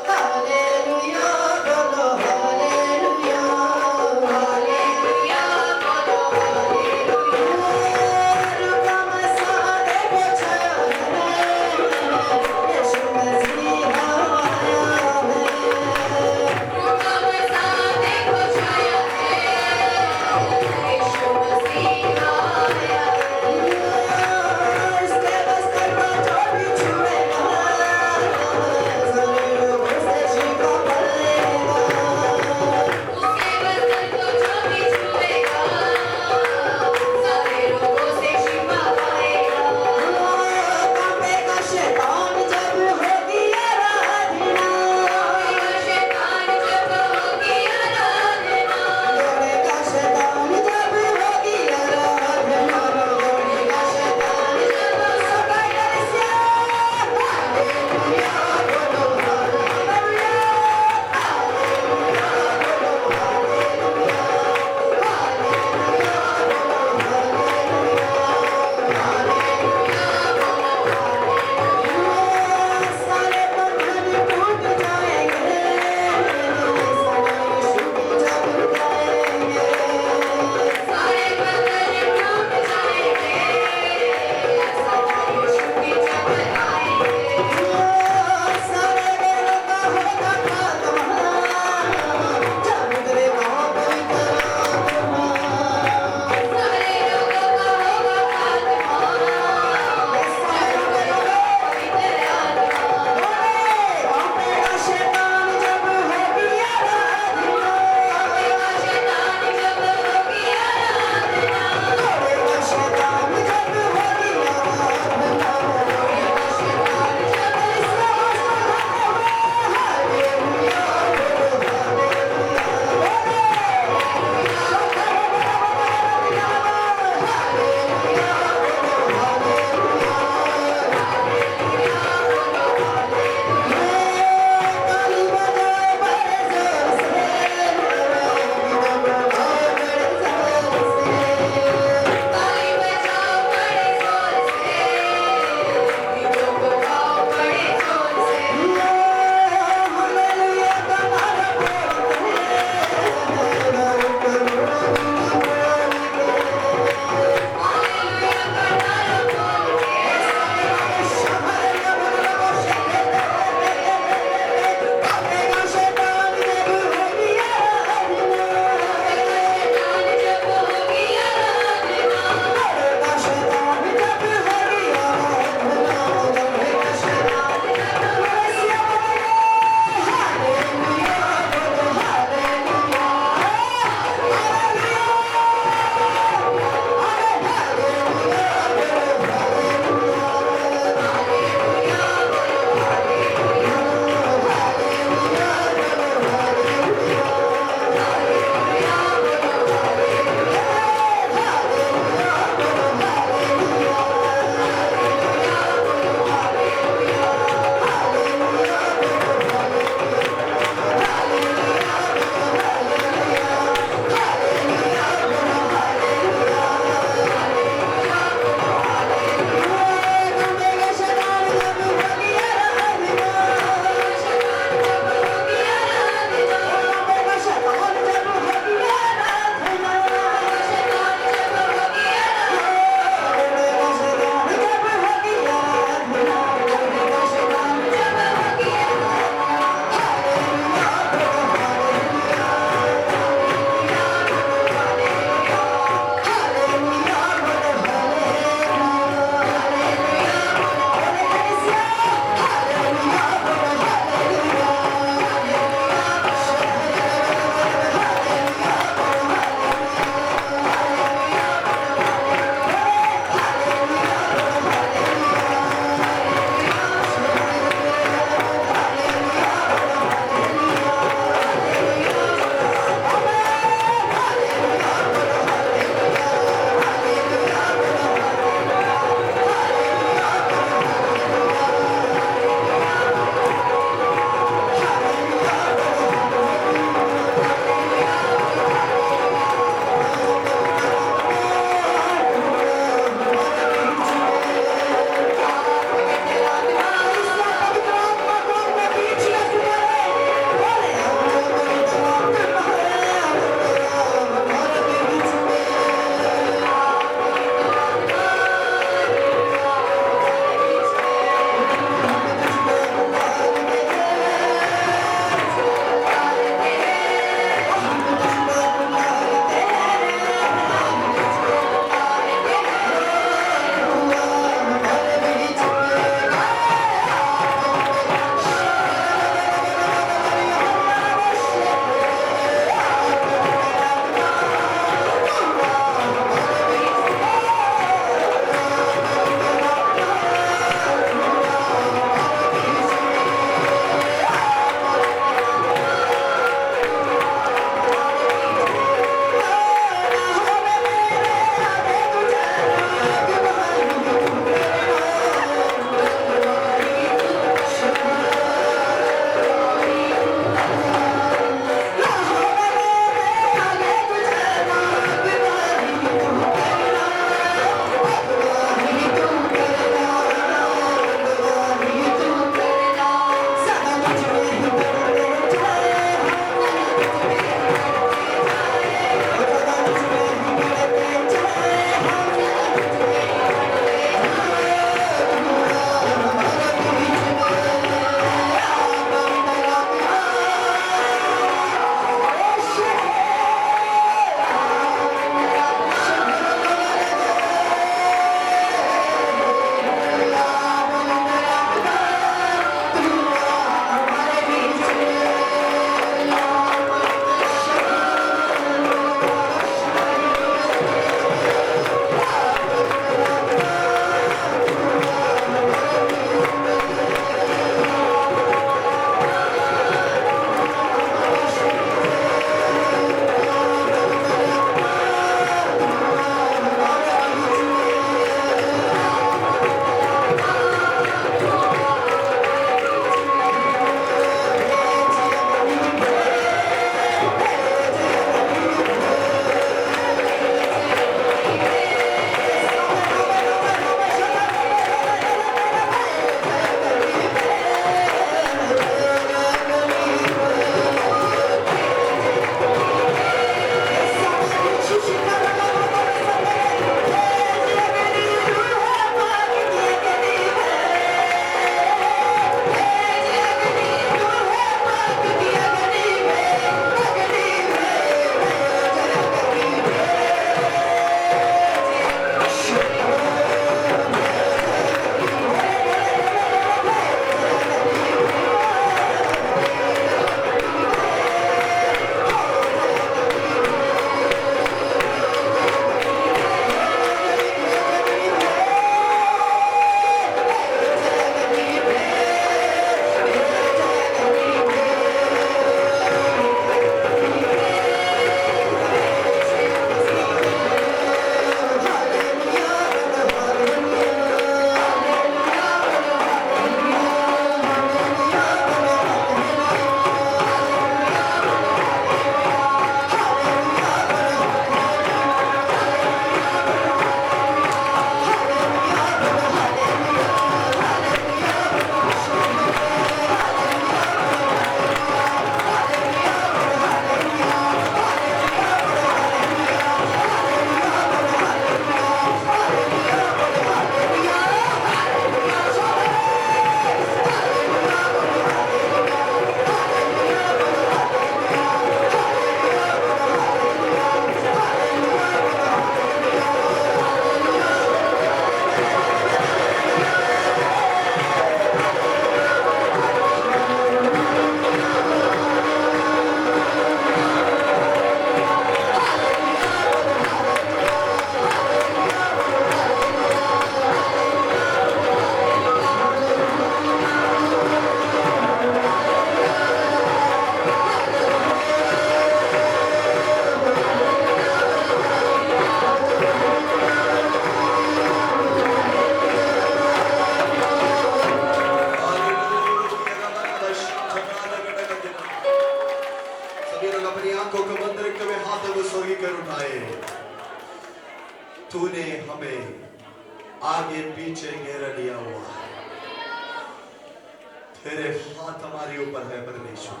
तेरे हाथ हमारे ऊपर है परमेश्वर।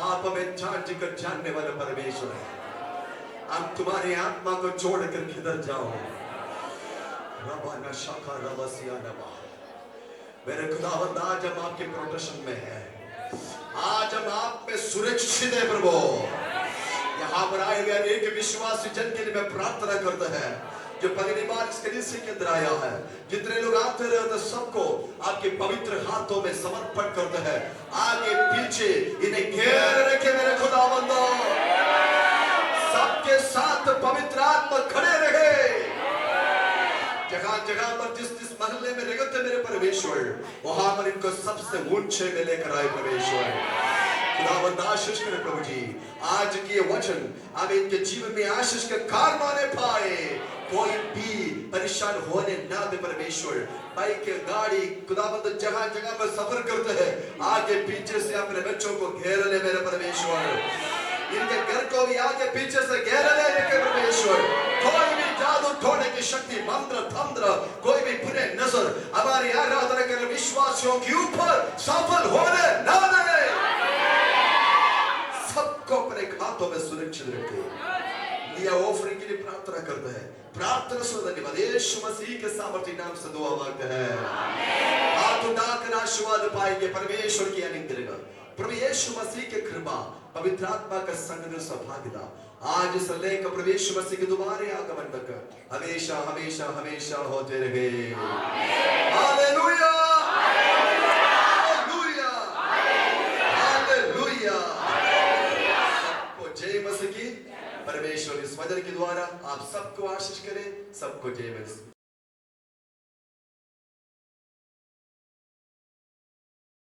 आप हमें जांच कर जानने वाला परमेश्वर है। हम तुम्हारी आत्मा को छोड़कर किधर जाओ। रबाना शाखा रबसिया नबा। मेरे खुदावंद आज हम आपके प्रोटेक्शन में हैं। आज हम आप में सुरक्षित है प्रभु। यहाँ पर आए हुए अनेक विश्वासी जन के लिए मैं प्रार्थना करता है जो पहली बार इस कलीसिया के अंदर आया है। जितने लोग आते रहे सबको आपके पवित्र हाथों में समर्पण करते हैं। आगे पीछे इन्हें घेर रखे मेरे खुदावंदो। सबके साथ पवित्र आत्मा खड़े रहे। जगह जगह पर जिस जिस महल्ले में रहते मेरे परमेश्वर, वहां पर इनको सबसे ऊंचे में लेकर आए परमेश्वर। खुदावंद आशीष करे प्रभु जी। आज की ये वचन अब इनके जीवन में आशीष के कारण आने पाए। कोई भी परेशान होने ना दे परमेश्वर। बाइक गाड़ी खुदावंद जगह जगह पर सफर करते हैं, आगे पीछे से अपने बच्चों को घेर ले मेरे परमेश्वर। इनके घर को भी आगे पीछे से घेर ले मेरे परमेश्वर। कोई भी जादू टोने की शक्ति, मंत्र तंत्र, कोई भी बुरे नजर हमारी आराधना करने विश्वासियों के ऊपर सफल होने ना दे। सबको अपने हाथों में सुरक्षित रखे। लिया ऑफरिंग के लिए प्रार्थना करते हैं। प्रार्थना सुन धन्यवाद यीशु मसीह के सामर्थ्य नाम से दुआ मांगते हैं। हाथ उठाकर आशीर्वाद पाएंगे परमेश्वर की अनुग्रह। प्रभु यीशु मसीह की कृपा, पवित्र आत्मा का संग सौभाग्यता आज से लेकर प्रभु यीशु मसीह के दोबारा आगमन तक हमेशा हमेशा हमेशा होते रहे। Hallelujah hallelujah hallelujah. सबको जय मसीह की। परमेश्वर इस वचन के द्वारा आप सबको आशीष करे। सबको जय मसीह।